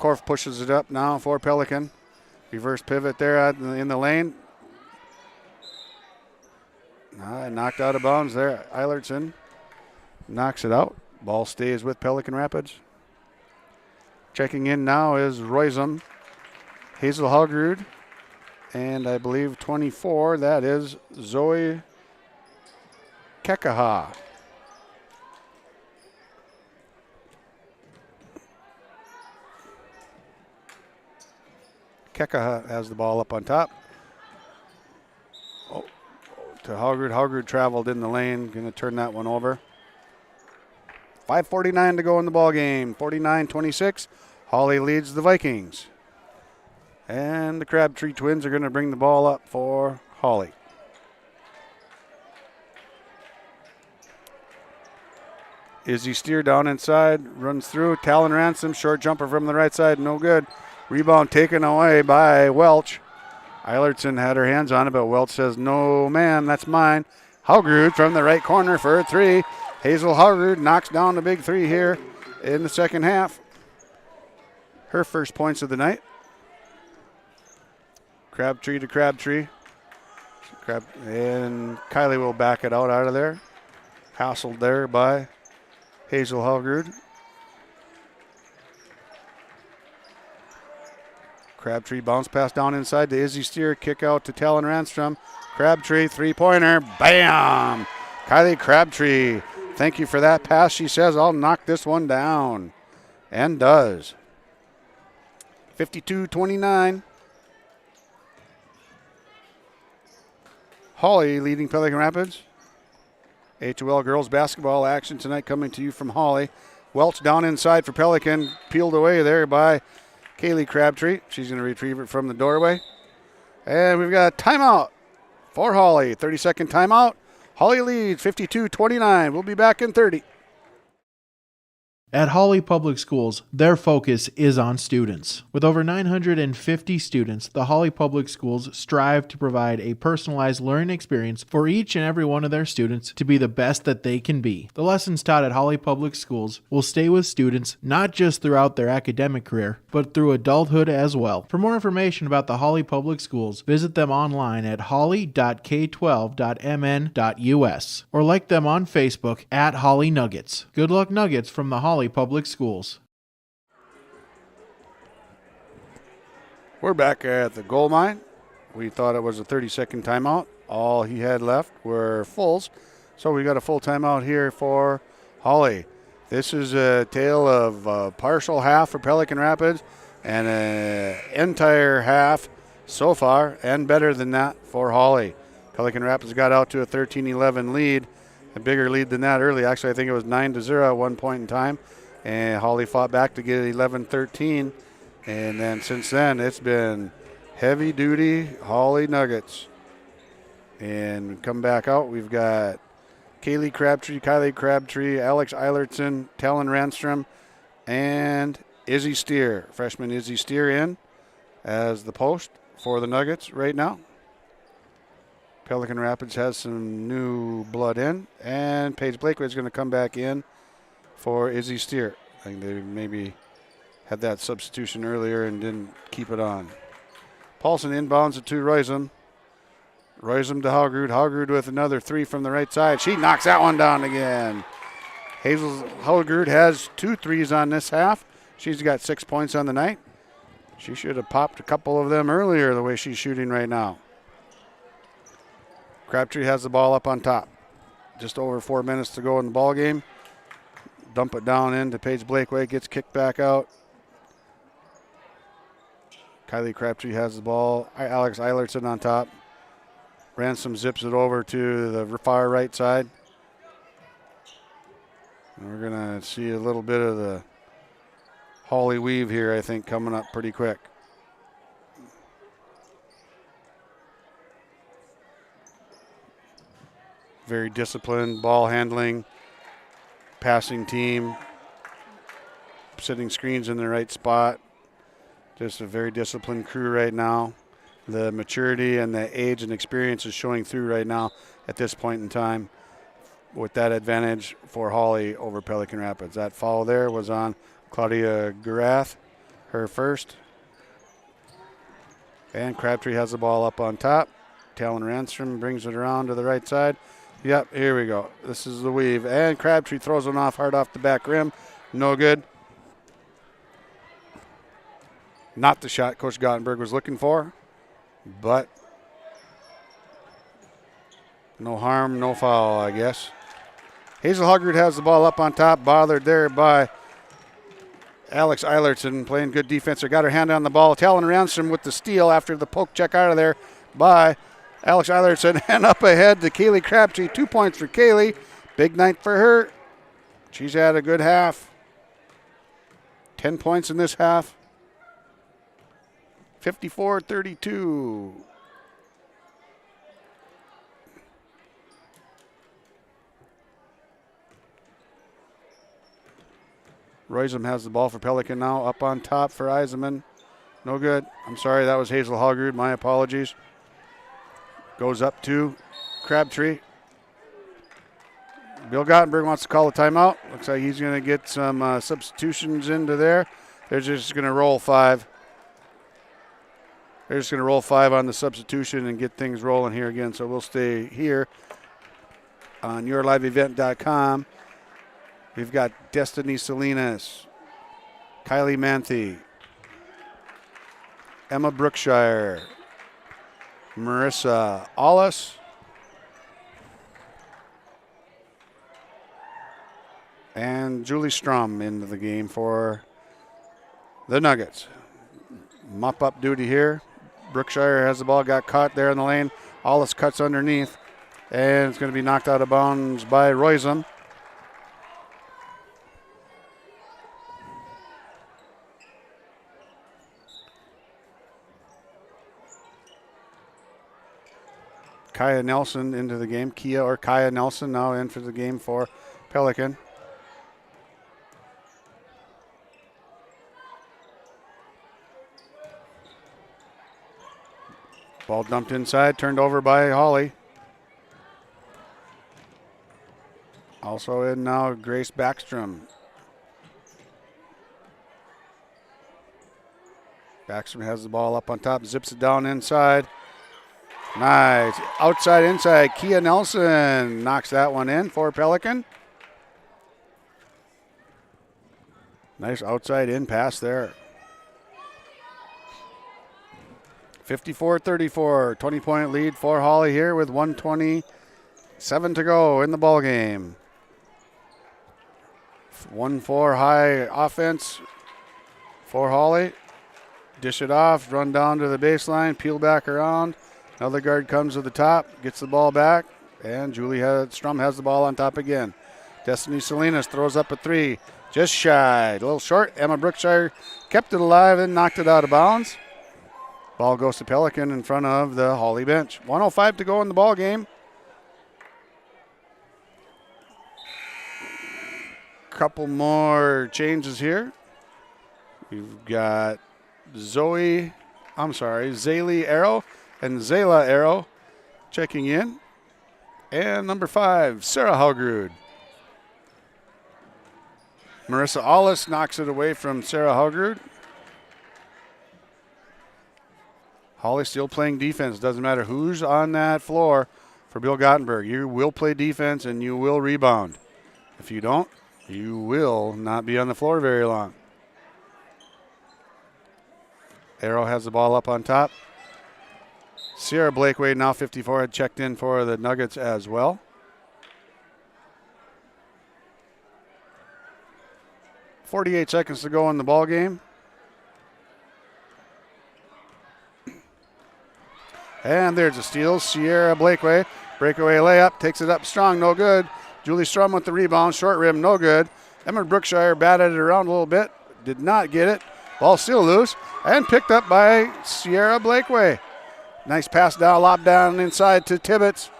Korf pushes it up now for Pelican. Reverse pivot there in the lane. Knocked out of bounds there. Eilertson knocks it out. Ball stays with Pelican Rapids. Checking in now is Roisum, Hazel Haugrud, and I believe 24, that is Zoe Kekaha. Kekaha has the ball up on top. Oh, to Haugrud. Haugrud traveled in the lane. Going to turn that one over. 5:49 to go in the ball game. 49-26. Hawley leads the Vikings. And the Crabtree twins are going to bring the ball up for Hawley. Izzy Steer down inside. Runs through. Talon Ransom. Short jumper from the right side. No good. Rebound taken away by Welch. Eilertson had her hands on it, but Welch says, no, ma'am, that's mine. Haugrud from the right corner for a 3. Hazel Haugrud knocks down the big 3 here in the second half. Her first points of the night. Crabtree to Crabtree. And Kylie will back it out of there. Hassled there by Hazel Haugrud. Crabtree bounce pass down inside to Izzy Steer. Kick out to Talon Ranstrom. Crabtree, 3-pointer. Bam! Kylie Crabtree. Thank you for that pass. She says, I'll knock this one down. And does. 52-29. Hawley leading Pelican Rapids. HOL girls basketball action tonight coming to you from Hawley. Welch down inside for Pelican. Peeled away there by Kaylee Crabtree. She's going to retrieve it from the doorway. And we've got a timeout for Hawley. 30-second timeout. Hawley leads 52-29. We'll be back in 30. At Hawley Public Schools, their focus is on students. With over 950 students, the Hawley Public Schools strive to provide a personalized learning experience for each and every one of their students to be the best that they can be. The lessons taught at Hawley Public Schools will stay with students not just throughout their academic career, but through adulthood as well. For more information about the Hawley Public Schools, visit them online at hawley.k12.mn.us or like them on Facebook at Hawley Nuggets. Good luck, Nuggets, from the Hawley Public Schools. We're back at the gold mine. We thought it was a 30-second timeout. All he had left were fulls. So we got a full timeout here for Hawley. This is a tale of a partial half for Pelican Rapids and an entire half so far, and better than that for Hawley. Pelican Rapids got out to a 13-11 lead, a bigger lead than that early. Actually, I think it was 9-0 at one point in time, and Hawley fought back to get it 11-13, and then since then it's been heavy-duty Hawley Nuggets. And come back out, we've got Kylie Crabtree, Alex Eilertson, Talon Ranstrom, and Izzy Steer. Freshman Izzy Steer in as the post for the Nuggets right now. Pelican Rapids has some new blood in, and Paige Blakeway is going to come back in for Izzy Steer. I think they maybe had that substitution earlier and didn't keep it on. Paulson inbounds it to Roisum. Roisum to Haugrud. Haugrud with another three from the right side. She knocks that one down again. Hazel Haugrud has 2 threes on this half. She's got 6 points on the night. She should have popped a couple of them earlier the way she's shooting right now. Crabtree has the ball up on top. Just over 4 minutes to go in the ball game. Dump it down into Paige Blakeway. Gets kicked back out. Kylie Crabtree has the ball. Alex Eilertson on top. Ransom zips it over to the far right side. And we're going to see a little bit of the Hawley weave here, I think, coming up pretty quick. Very disciplined, ball handling, passing team, setting screens in the right spot. Just a very disciplined crew right now. The maturity and the age and experience is showing through right now at this point in time with that advantage for Hawley over Pelican Rapids. That foul there was on Claudia Garath, her first. And Crabtree has the ball up on top. Talon Ranstrom brings it around to the right side. Yep, here we go. This is the weave. And Crabtree throws one off hard off the back rim. No good. Not the shot Coach Gottenberg was looking for, but no harm, no foul, I guess. Hazel Haugrud has the ball up on top, bothered there by Alex Eilertson, playing good defense. Got her hand on the ball. Talon Ransom with the steal after the poke check out of there by Alex Eilertson, and up ahead to Kaylee Crabtree. 2 points for Kaylee. Big night for her. She's had a good half. 10 points in this half. 54-32. Roisum has the ball for Pelican now. Up on top for Eisenman. No good. I'm sorry, that was Hazel Haugrud. My apologies. Goes up to Crabtree. Bill Gottenberg wants to call a timeout. Looks like he's going to get some substitutions into there. They're just going to roll 5. They're just going to roll 5 on the substitution and get things rolling here again. So we'll stay here on yourliveevent.com. We've got Destiny Salinas, Kylie Manthe, Emma Brookshire, Marissa Allis, and Julie Strom into the game for the Nuggets. Mop-up duty here. Brookshire has the ball, got caught there in the lane. Allis cuts underneath, and it's going to be knocked out of bounds by Roisum. Kaya Nelson into the game. Kaya Nelson now in for the game for Pelican. Ball dumped inside, turned over by Hawley. Also in now, Grace Backstrom. Backstrom has the ball up on top, zips it down inside. Nice. Outside, inside. Kia Nelson knocks that one in for Pelican. Nice outside in pass there. 54-34, 20-point lead for Hawley here with 1:27 to go in the ball game. 1-4 high offense for Hawley. Dish it off, run down to the baseline, peel back around. Another guard comes to the top, gets the ball back, and Julie Strum has the ball on top again. Destiny Salinas throws up a three, just shy, a little short. Emma Brookshire kept it alive and knocked it out of bounds. Ball goes to Pelican in front of the Hawley bench. 1:05 to go in the ball game. Couple more changes here. We've got Zaylee Arrow and Zayla Arrow checking in. And number 5, Sarah Haugrud. Marissa Allis knocks it away from Sarah Haugrud. Hawley still playing defense. Doesn't matter who's on that floor for Bill Gottenberg. You will play defense and you will rebound. If you don't, you will not be on the floor very long. Arrow has the ball up on top. Sierra Blakeway, now 54, had checked in for the Nuggets as well. .48 seconds to go in the ball game. And there's a steal. Sierra Blakeway, breakaway layup, takes it up strong, no good. Julie Strum with the rebound, short rim, no good. Emma Brookshire batted it around a little bit, did not get it. Ball still loose and picked up by Sierra Blakeway. Nice pass down, lob down inside to Tibbetts.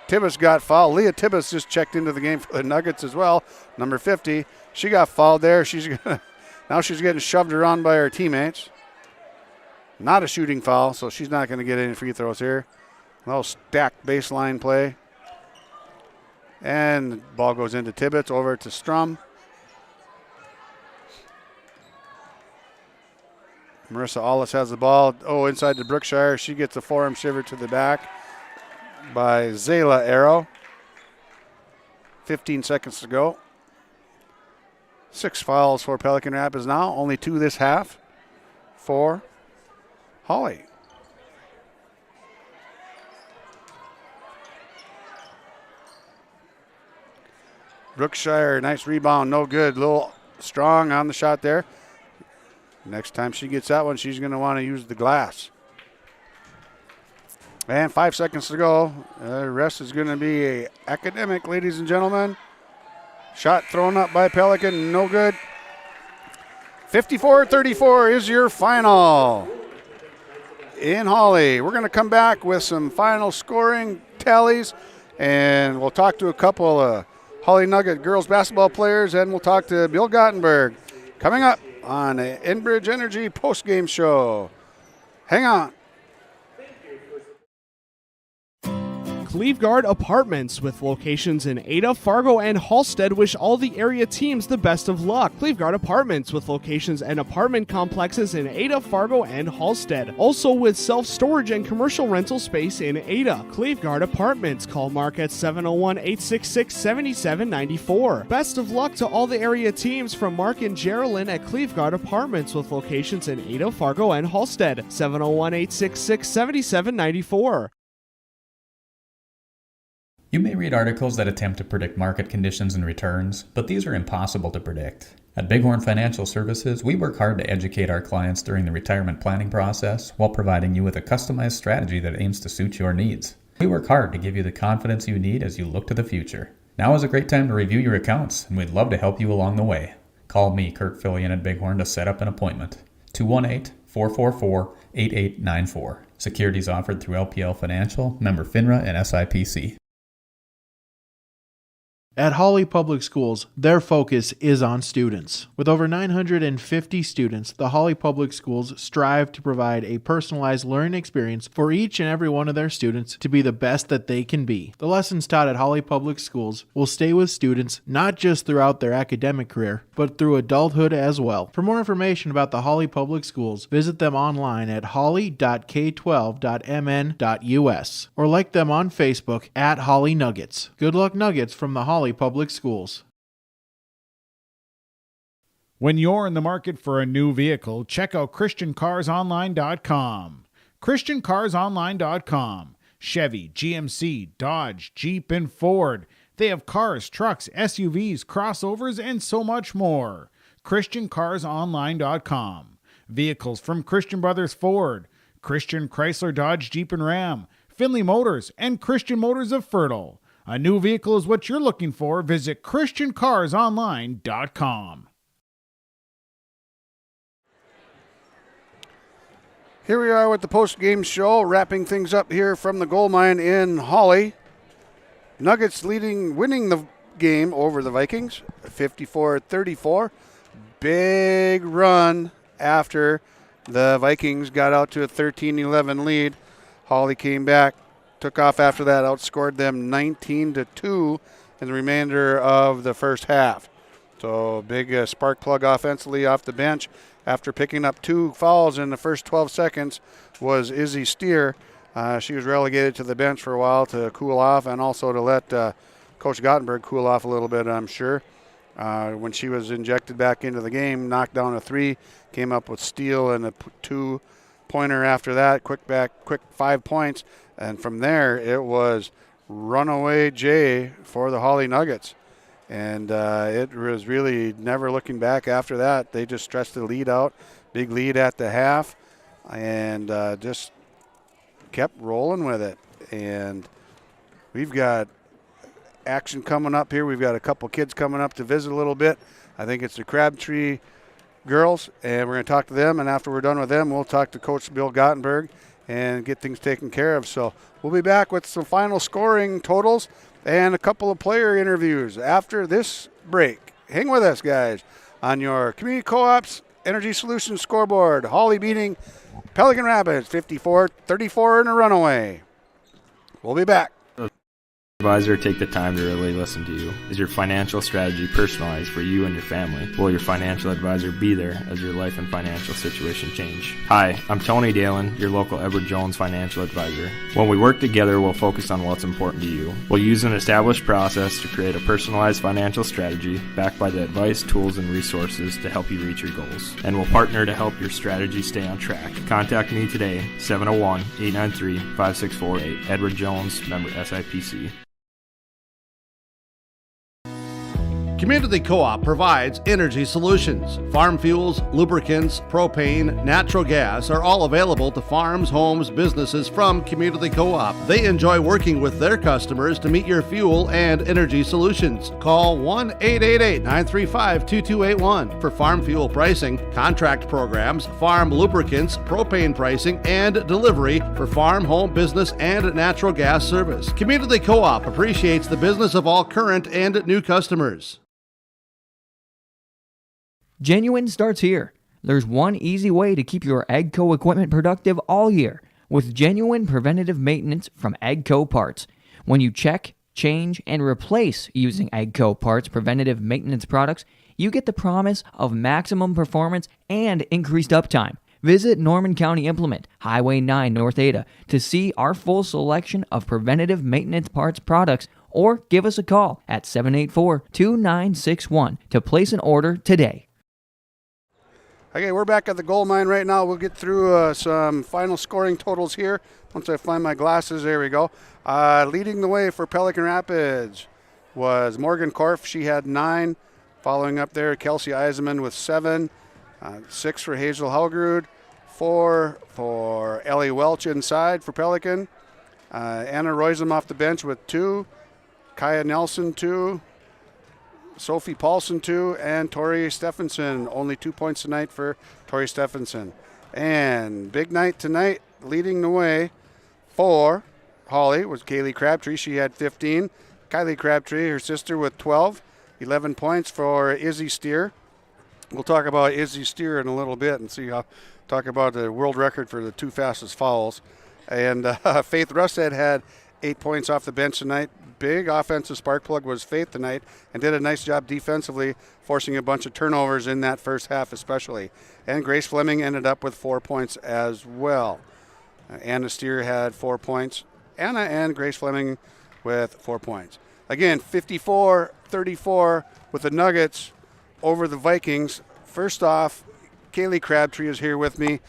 Tibbetts got fouled. Leah Tibbetts just checked into the game for the Nuggets as well. Number 50. She got fouled there. Now she's getting shoved around by her teammates. Not a shooting foul, so she's not going to get any free throws here. A little stacked baseline play. And the ball goes into Tibbetts, over to Strum. Marissa Allis has the ball. Inside to Brookshire. She gets a forearm shiver to the back by Zayla Arrow. 15 seconds to go. 6 fouls for Pelican Rapids now. Only 2 this half for Hawley. Brookshire, nice rebound, no good. A little strong on the shot there. Next time she gets that one, she's going to want to use the glass. And 5 seconds to go. The rest is going to be academic, ladies and gentlemen. Shot thrown up by Pelican, no good. 54-34 is your final in Hawley. We're going to come back with some final scoring tallies, and we'll talk to a couple of Hawley Nugget girls basketball players, and we'll talk to Bill Gottenberg coming up on the Enbridge Energy postgame show. Hang on. Cleveguard Apartments, with locations in Ada, Fargo, and Halstead, wish all the area teams the best of luck. Cleveguard Apartments, with locations and apartment complexes in Ada, Fargo, and Halstead. Also with self-storage and commercial rental space in Ada. Cleveguard Apartments. Call Mark at 701-866-7794. Best of luck to all the area teams from Mark and Geraldine at Cleveguard Apartments, with locations in Ada, Fargo, and Halstead. 701-866-7794. You may read articles that attempt to predict market conditions and returns, but these are impossible to predict. At Bighorn Financial Services, we work hard to educate our clients during the retirement planning process while providing you with a customized strategy that aims to suit your needs. We work hard to give you the confidence you need as you look to the future. Now is a great time to review your accounts, and we'd love to help you along the way. Call me, Kurt Fillion at Bighorn, to set up an appointment. 218-444-8894. Securities offered through LPL Financial, member FINRA and SIPC. At Hawley Public Schools, their focus is on students. With over 950 students, the Hawley Public Schools strive to provide a personalized learning experience for each and every one of their students to be the best that they can be. The lessons taught at Hawley Public Schools will stay with students not just throughout their academic career, but through adulthood as well. For more information about the Hawley Public Schools, visit them online at hawley.k12.mn.us or like them on Facebook at Hawley Nuggets. Good luck, Nuggets, from the Hawley Public Schools. When you're in the market for a new vehicle, check out ChristianCarsOnline.com. ChristianCarsOnline.com. Chevy, GMC, Dodge, Jeep, and Ford. They have cars, trucks, SUVs, crossovers, and so much more. ChristianCarsOnline.com. Vehicles from Christian Brothers Ford, Christian Chrysler Dodge Jeep and Ram, Finley Motors, and Christian Motors of Fertile. A new vehicle is what you're looking for. Visit ChristianCarsOnline.com. Here we are with the post-game show, wrapping things up here from the gold mine in Hawley. Nuggets winning the game over the Vikings, 54-34. Big run after the Vikings got out to a 13-11 lead. Hawley came back, took off after that, outscored them 19-2 in the remainder of the first half. So big spark plug offensively off the bench after picking up 2 fouls in the first 12 seconds was Izzy Steer. She was relegated to the bench for a while to cool off and also to let Coach Gottenberg cool off a little bit, I'm sure. When she was injected back into the game, knocked down a 3, came up with steal and a 2-pointer after that, quick 5 points. And from there, it was runaway J for the Hawley Nuggets. And it was really never looking back after that. They just stretched the lead out, big lead at the half, and just kept rolling with it. And we've got action coming up here. We've got a couple kids coming up to visit a little bit. I think it's the Crabtree girls, and we're going to talk to them. And after we're done with them, we'll talk to Coach Bill Gottenberg and get things taken care of. So we'll be back with some final scoring totals and a couple of player interviews after this break. Hang with us, guys, on your Community Co-op's Energy Solutions scoreboard. Hawley beating Pelican Rapids 54-34 in a runaway. We'll be back. Advisor take the time to really listen to you. Is your financial strategy personalized for you and your family? Will your financial advisor be there as your life and financial situation change? Hi, I'm Tony Dalen, your local Edward Jones financial advisor. When we work together, we'll focus on what's important to you. We'll use an established process to create a personalized financial strategy backed by the advice, tools, and resources to help you reach your goals. And we'll partner to help your strategy stay on track. Contact me today, 701-893-5648. Edward Jones, member SIPC. Community Co-op provides energy solutions. Farm fuels, lubricants, propane, natural gas are all available to farms, homes, businesses from Community Co-op. They enjoy working with their customers to meet your fuel and energy solutions. Call 1-888-935-2281 for farm fuel pricing, contract programs, farm lubricants, propane pricing, and delivery for farm, home, business, and natural gas service. Community Co-op appreciates the business of all current and new customers. Genuine starts here. There's one easy way to keep your AGCO equipment productive all year with genuine preventative maintenance from AGCO Parts. When you check, change, and replace using AGCO Parts preventative maintenance products, you get the promise of maximum performance and increased uptime. Visit Norman County Implement, Highway 9 North Ada to see our full selection of preventative maintenance parts products, or give us a call at 784-2961 to place an order today. Okay, we're back at the gold mine right now. We'll get through some final scoring totals here. Once I find my glasses, there we go. Leading the way for Pelican Rapids was Morgan Korf. She had 9. Following up there, Kelsey Eisenman with 7. 6 for Hazel Halgrud. 4 for Ellie Welch inside for Pelican. Anna Roisum off the bench with 2. Kaya Nelson, 2. Sophie Paulson, 2, and Tori Stephenson. Only 2 points tonight for Tori Stephenson. And big night tonight, leading the way for Hawley was Kaylee Crabtree. She had 15. Kylie Crabtree, her sister, with 12. 11 points for Izzy Steer. We'll talk about Izzy Steer in a little bit and talk about the world record for the 2 fastest fouls. And Faith Russet had 8 points off the bench tonight. Big offensive spark plug was Faith tonight and did a nice job defensively, forcing a bunch of turnovers in that first half especially. And Grace Fleming ended up with 4 points as well. Anna Steer had 4 points. Anna and Grace Fleming with 4 points. Again, 54-34 with the Nuggets over the Vikings. First off, Kaylee Crabtree is here with me.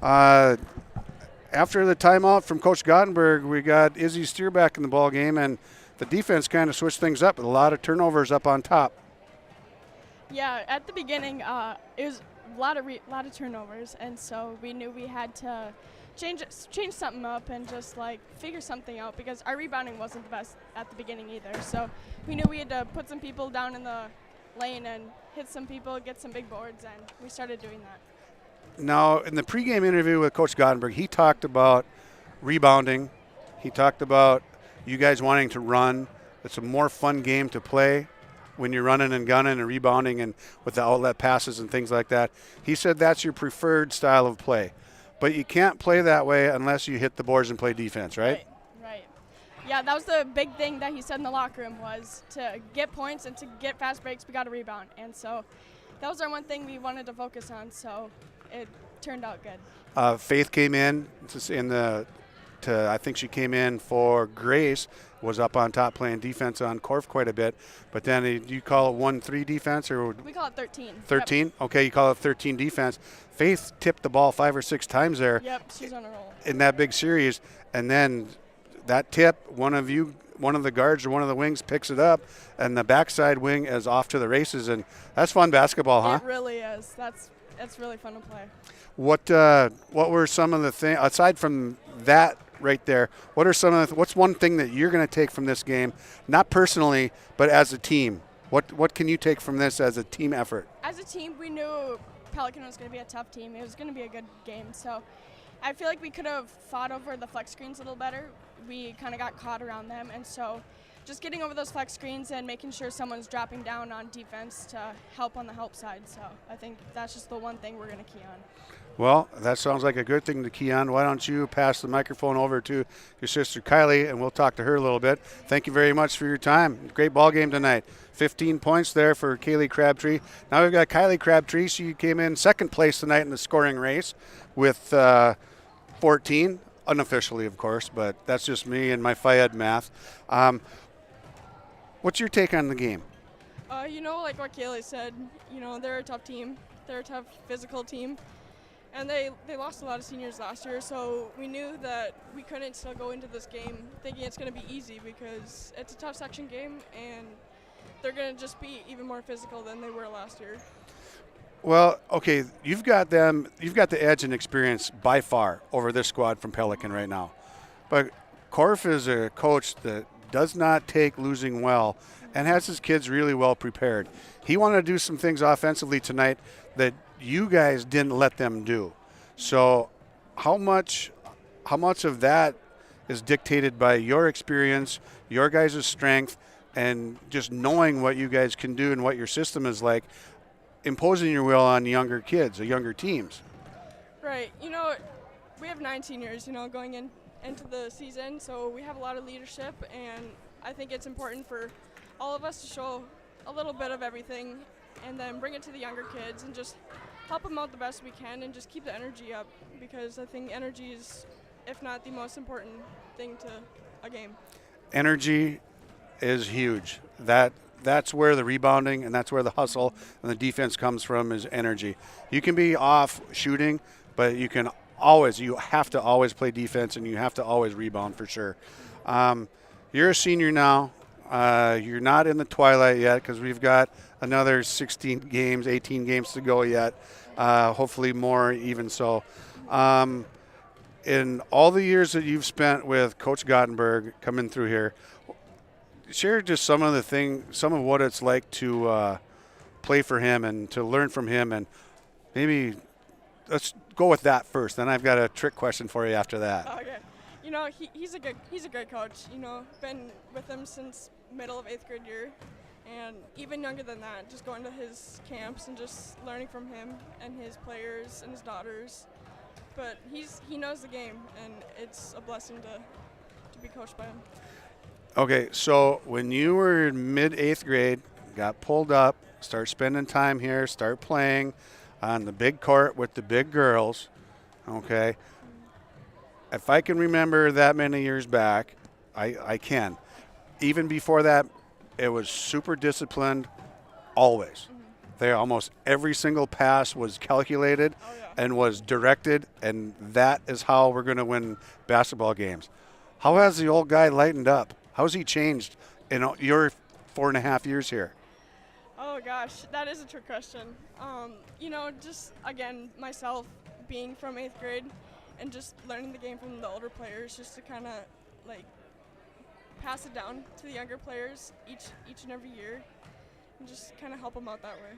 After the timeout from Coach Gottenberg, we got Izzy Steer back in the ball game, and the defense kind of switched things up with a lot of turnovers up on top. Yeah, at the beginning, it was a lot of turnovers, and so we knew we had to change something up and just figure something out, because our rebounding wasn't the best at the beginning either. So we knew we had to put some people down in the lane and hit some people, get some big boards, and we started doing that. Now, in the pregame interview with Coach Gottenberg, he talked about rebounding. He talked about you guys wanting to run. It's a more fun game to play when you're running and gunning and rebounding and with the outlet passes and things like that. He said that's your preferred style of play. But you can't play that way unless you hit the boards and play defense, right? Right. Yeah, that was the big thing that he said in the locker room, was to get points and to get fast breaks, we got to rebound. And so that was our one thing we wanted to focus on, so it turned out good. Faith came in I think she came in for Grace, was up on top playing defense on Corf quite a bit. But then do you call it 1-3 defense? Or we call it 13. 13? Yep. Okay, you call it 13 defense. Faith tipped the ball 5 or 6 times there. Yep, she's on a roll. In that big series. And then that tip, one of the guards or one of the wings picks it up, and the backside wing is off to the races. And that's fun basketball, huh? It really is. It's really fun to play. What were some of the things, aside from that right there, what's one thing that you're going to take from this game, not personally, but as a team? What can you take from this as a team effort? As a team, we knew Pelican was going to be a tough team. It was going to be a good game. So I feel like we could have fought over the flex screens a little better. We kind of got caught around them. And so just getting over those flex screens and making sure someone's dropping down on defense to help on the help side. So I think that's just the one thing we're going to key on. Well, that sounds like a good thing to key on. Why don't you pass the microphone over to your sister Kylie, and we'll talk to her a little bit. Thank you very much for your time. Great ball game tonight. 15 points there for Kaylee Crabtree. Now we've got Kylie Crabtree. She came in second place tonight in the scoring race with 14, unofficially, of course, but that's just me and my Phi-Ed math. What's your take on the game? Like what Kaylee said, they're a tough team. They're a tough physical team. And they lost a lot of seniors last year, so we knew that we couldn't still go into this game thinking it's going to be easy, because it's a tough section game, and they're going to just be even more physical than they were last year. Well, okay, you've got the edge and experience by far over this squad from Pelican right now. But Corf is a coach that does not take losing well and has his kids really well prepared. He wanted to do some things offensively tonight that you guys didn't let them do. So how much of that is dictated by your experience, your guys' strength, and just knowing what you guys can do and what your system is like, imposing your will on younger kids or younger teams? Right. We have 9 seniors, going into the season, so we have a lot of leadership, and I think it's important for all of us to show a little bit of everything and then bring it to the younger kids and just help them out the best we can and just keep the energy up, because I think energy is, if not the most important thing to a game. Energy is huge. That's where the rebounding and that's where the hustle and the defense comes from, is energy. You can be off shooting, but you have to always play defense, and you have to always rebound for sure. You're a senior now. You're not in the twilight yet, because we've got another 18 games to go yet. Hopefully more even so. In all the years that you've spent with Coach Gottenberg coming through here, share just some of what it's like to play for him and to learn from him, and maybe let's go with that first. Then I've got a trick question for you after that. Okay. He's a great coach. Been with him since middle of 8th grade year, and even younger than that, just going to his camps and just learning from him and his players and his daughters. But he knows the game, and it's a blessing to be coached by him. Okay, so when you were in mid-8th grade, got pulled up, start spending time here, start playing on the big court with the big girls, okay? If I can remember that many years back, I can. Even before that, it was super disciplined, always. Almost every single pass was calculated and was directed, and that is how we're going to win basketball games. How has the old guy lightened up? How's he changed in your 4.5 years here? Oh gosh, that is a trick question. Just again, myself being from 8th grade and just learning the game from the older players, just to kind of like pass it down to the younger players each and every year, and just kind of help them out that way.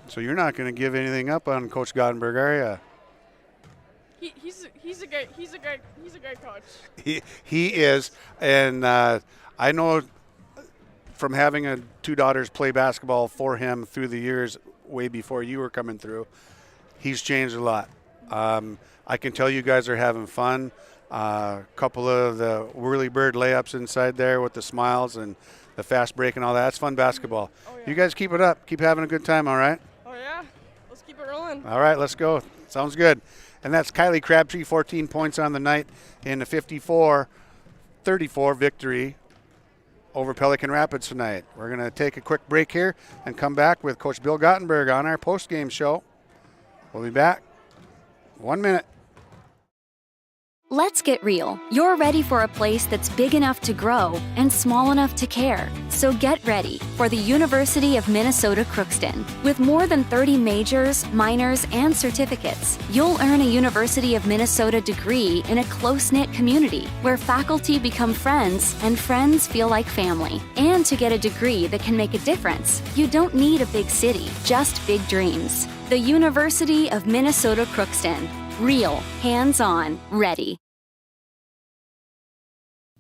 So you're not going to give anything up on Coach Gottenberg, are you? He's a great coach. He is, and I know from having two daughters play basketball for him through the years, way before you were coming through, he's changed a lot. I can tell you guys are having fun. A couple of the whirly bird layups inside there with the smiles and the fast break and all that. It's fun basketball. Oh, yeah. You guys keep it up. Keep having a good time, all right? Oh, yeah. Let's keep it rolling. All right, let's go. Sounds good. And that's Kylie Crabtree, 14 points on the night in a 54-34 victory over Pelican Rapids tonight. We're going to take a quick break here and come back with Coach Bill Gottenberg on our post-game show. We'll be back. 1 minute. Let's get real. You're ready for a place that's big enough to grow and small enough to care. So get ready for the University of Minnesota Crookston. With more than 30 majors, minors, and certificates, you'll earn a University of Minnesota degree in a close-knit community where faculty become friends and friends feel like family. And to get a degree that can make a difference, you don't need a big city, just big dreams. The University of Minnesota Crookston. Real, hands-on, ready.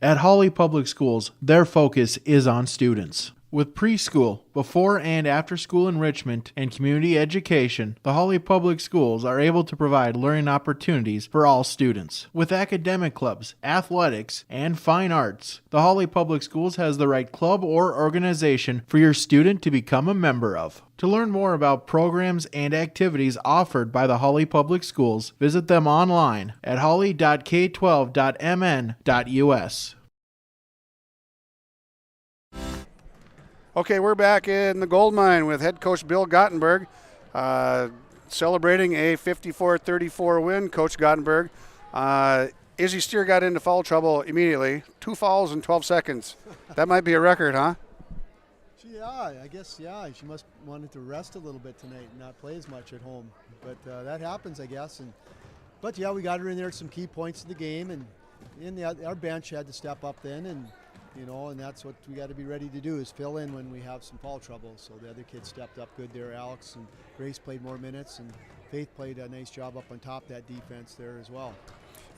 At Hawley Public Schools, their focus is on students. With preschool, before and after school enrichment, and community education, the Hawley Public Schools are able to provide learning opportunities for all students. With academic clubs, athletics, and fine arts, the Hawley Public Schools has the right club or organization for your student to become a member of. To learn more about programs and activities offered by the Hawley Public Schools, visit them online at hawley.k12.mn.us. Okay, we're back in the gold mine with head coach Bill Gottenberg, celebrating a 54-34 win. Coach Gottenberg, Izzy Steer got into foul trouble immediately. 2 fouls in 12 seconds. That might be a record, huh? Yeah, I guess, yeah. She must wanted to rest a little bit tonight and not play as much at home. But that happens, I guess. But yeah, we got her in there some key points in the game, and our bench had to step up then, and that's what we got to be ready to do, is fill in when we have some foul trouble. So the other kids stepped up good there. Alex and Grace played more minutes, and Faith played a nice job up on top of that defense there as well.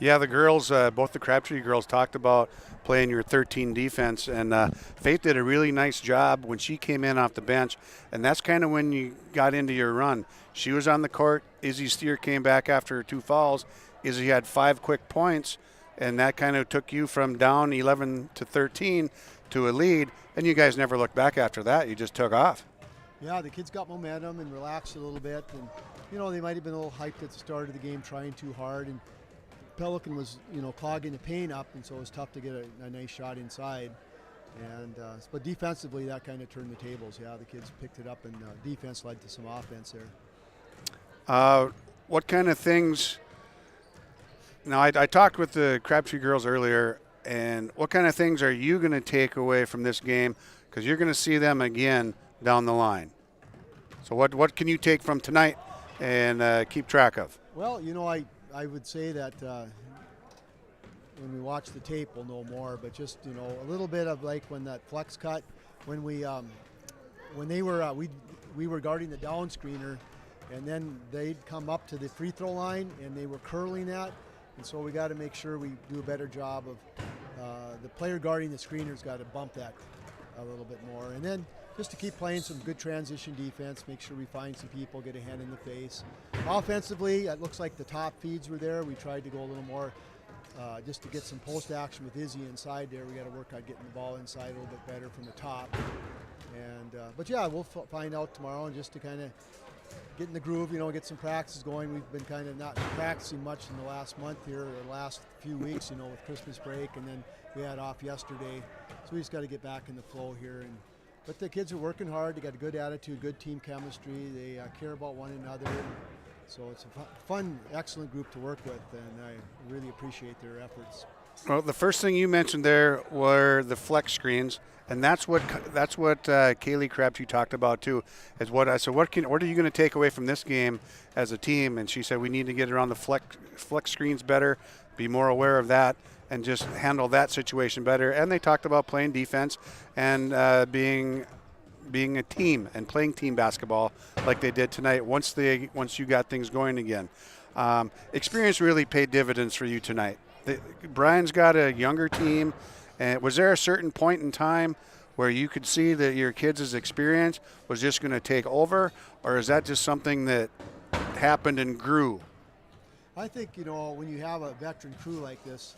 Yeah, the girls, both the Crabtree girls talked about playing your 13 defense, and Faith did a really nice job when she came in off the bench, and that's kind of when you got into your run. She was on the court. Izzy Steer came back after her 2 fouls. Izzy had 5 quick points, and that kind of took you from down 11-13 to a lead, and you guys never looked back after that. You just took off. Yeah, the kids got momentum and relaxed a little bit, and they might have been a little hyped at the start of the game, trying too hard, and Pelican was clogging the paint up, and so it was tough to get a nice shot inside. And but defensively, that kind of turned the tables. Yeah, the kids picked it up, and defense led to some offense there. What kind of things? Now, I talked with the Crabtree girls earlier, and what kind of things are you going to take away from this game? Because you're going to see them again down the line. So what can you take from tonight and keep track of? Well, I would say that when we watch the tape, we'll know more. But just a little bit of like when that flex cut, when we were guarding the down screener, and then they'd come up to the free throw line and they were curling that. And so we got to make sure we do a better job of the player guarding the screener's got to bump that a little bit more. And then just to keep playing some good transition defense, make sure we find some people, get a hand in the face. Offensively, it looks like the top feeds were there. We tried to go a little more just to get some post action with Izzy inside there. We got to work on getting the ball inside a little bit better from the top. And but yeah, we'll find out tomorrow, and just to kind of get in the groove, get some practices going. We've been kind of not practicing much in the last month here, or the last few weeks, with Christmas break, and then we had off yesterday. So we just got to get back in the flow here. But the kids are working hard. They got a good attitude, good team chemistry. They care about one another. So it's a fun, excellent group to work with, and I really appreciate their efforts. Well, the first thing you mentioned there were the flex screens, and that's what Kaylee Crabtree talked about too. Is what I said. What are you going to take away from this game as a team? And she said we need to get around the flex screens better, be more aware of that, and just handle that situation better. And they talked about playing defense and being a team and playing team basketball like they did tonight. Once you got things going again, experience really paid dividends for you tonight. Brian's got a younger team, and was there a certain point in time where you could see that your kids' experience was just going to take over, or is that just something that happened and grew? I think, when you have a veteran crew like this,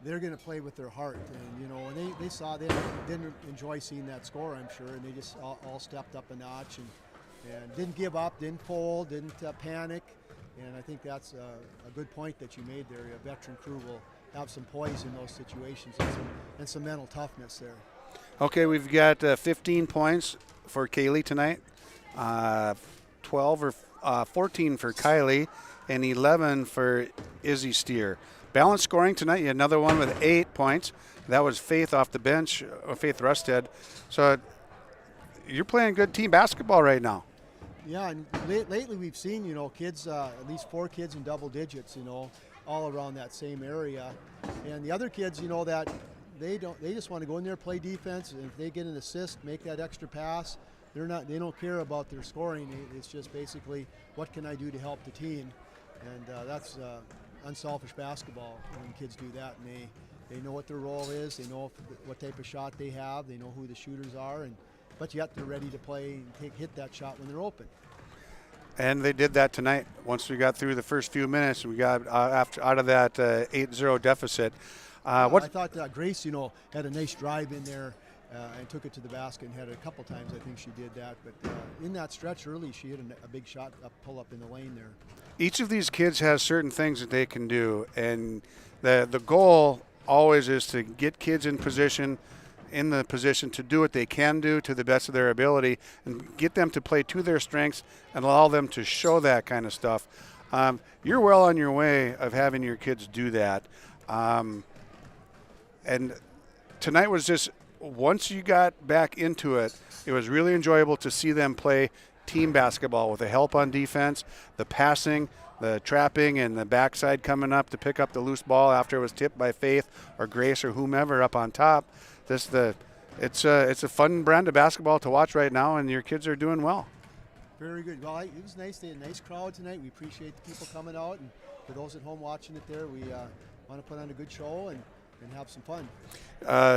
they're going to play with their heart. And, when they saw, they didn't enjoy seeing that score, I'm sure, and they just all stepped up a notch and didn't give up, didn't fold, didn't panic. And I think that's a good point that you made there. A veteran crew will have some poise in those situations and some mental toughness there. Okay, we've got 15 points for Kaylee tonight, 12 or 14 for Kylie, and 11 for Izzy Steer. Balanced scoring tonight. You had another one with 8 points. That was Faith off the bench, Faith Rusted. So you're playing good team basketball right now. Yeah, and lately we've seen, kids, at least 4 kids in double digits, all around that same area. And the other kids, that they just want to go in there, play defense, and if they get an assist, make that extra pass, they don't care about their scoring. It's just basically, what can I do to help the team? And that's unselfish basketball when kids do that, and they know what their role is, they know what type of shot they have, they know who the shooters are, but yet they're ready to play and hit that shot when they're open. And they did that tonight. Once we got through the first few minutes, we got out of that 8-0 deficit. I thought Grace, had a nice drive in there and took it to the basket, and had it a couple times. I think she did that. But in that stretch early, she hit a big shot, pull up in the lane there. Each of these kids has certain things that they can do, and the goal always is to get kids in the position to do what they can do to the best of their ability, and get them to play to their strengths and allow them to show that kind of stuff. You're well on your way of having your kids do that. And tonight was just, once you got back into it, it was really enjoyable to see them play team basketball with the help on defense, the passing, the trapping, and the backside coming up to pick up the loose ball after it was tipped by Faith or Grace or whomever up on top. It's a fun brand of basketball to watch right now, and your kids are doing well. Very good. Well, it was nice. They had a nice crowd tonight. We appreciate the people coming out, and for those at home watching it there, we want to put on a good show and have some fun.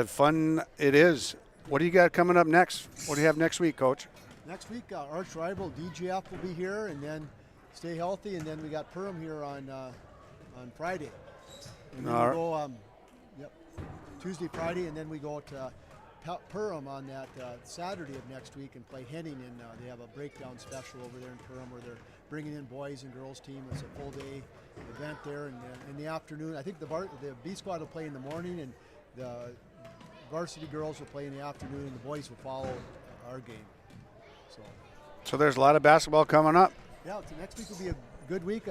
Fun it is. What do you got coming up next? What do you have next week, Coach? Next week, arch rival DGF will be here, and then stay healthy, and then we got Perham here on Friday. And then we go Tuesday, Friday, and then we go to Perham on that Saturday of next week and play Henning. And they have a breakdown special over there in Perham where they're bringing in boys and girls team. It's a full day event there. And in the afternoon, I think the B squad will play in the morning, and the varsity girls will play in the afternoon, and the boys will follow our game. So there's a lot of basketball coming up. Yeah, next week will be a good week.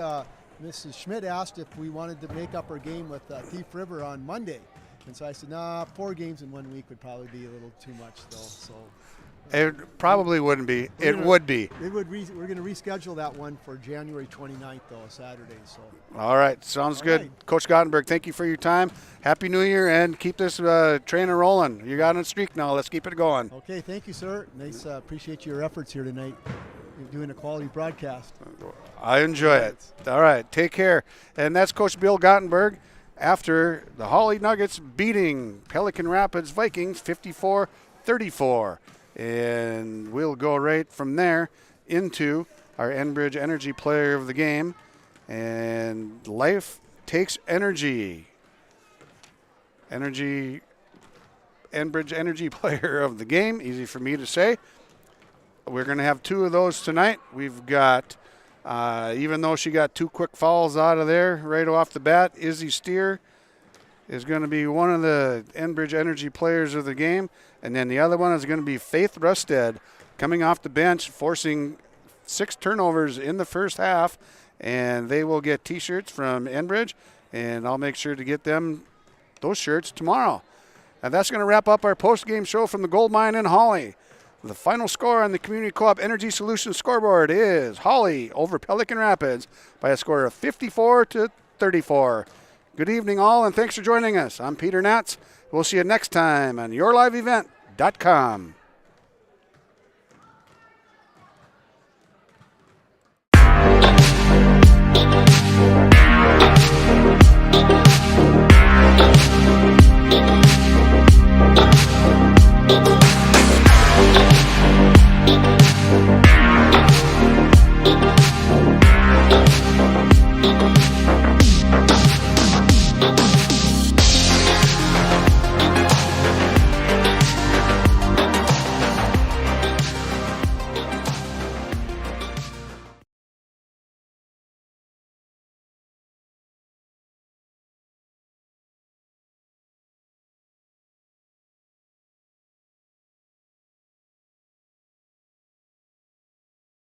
Mrs. Schmidt asked if we wanted to make up our game with Thief River on Monday. And so I said, 4 games in 1 week would probably be a little too much, though. So it probably wouldn't be. It would be. We're going to reschedule that one for January 29th, though, a Saturday. So. All right, sounds good. Right. Coach Gottenberg, thank you for your time. Happy New Year, and keep this train rolling. You got on a streak now. Let's keep it going. Okay, thank you, sir. Nice. Appreciate your efforts here tonight. You're doing a quality broadcast. I enjoy it. All right, take care. And that's Coach Bill Gottenberg. after the Hawley Nuggets beating Pelican Rapids Vikings 54-34. And we'll go right from there into our Enbridge Energy Player of the Game. And Life Takes Energy. Enbridge Energy Player of the Game. Easy for me to say. We're going to have 2 of those tonight. We've got, even though she got 2 quick fouls out of there right off the bat, Izzy Steer is going to be one of the Enbridge Energy Players of the Game. And then the other one is going to be Faith Rusted, coming off the bench, forcing 6 turnovers in the first half. And they will get T-shirts from Enbridge, and I'll make sure to get them those shirts tomorrow. And that's going to wrap up our post-game show from the Gold Mine in Hawley. The final score on the Community Co-op Energy Solutions scoreboard is Hawley over Pelican Rapids by a score of 54-34. Good evening, all, and thanks for joining us. I'm Peter Natz. We'll see you next time on YourLiveEvent.com.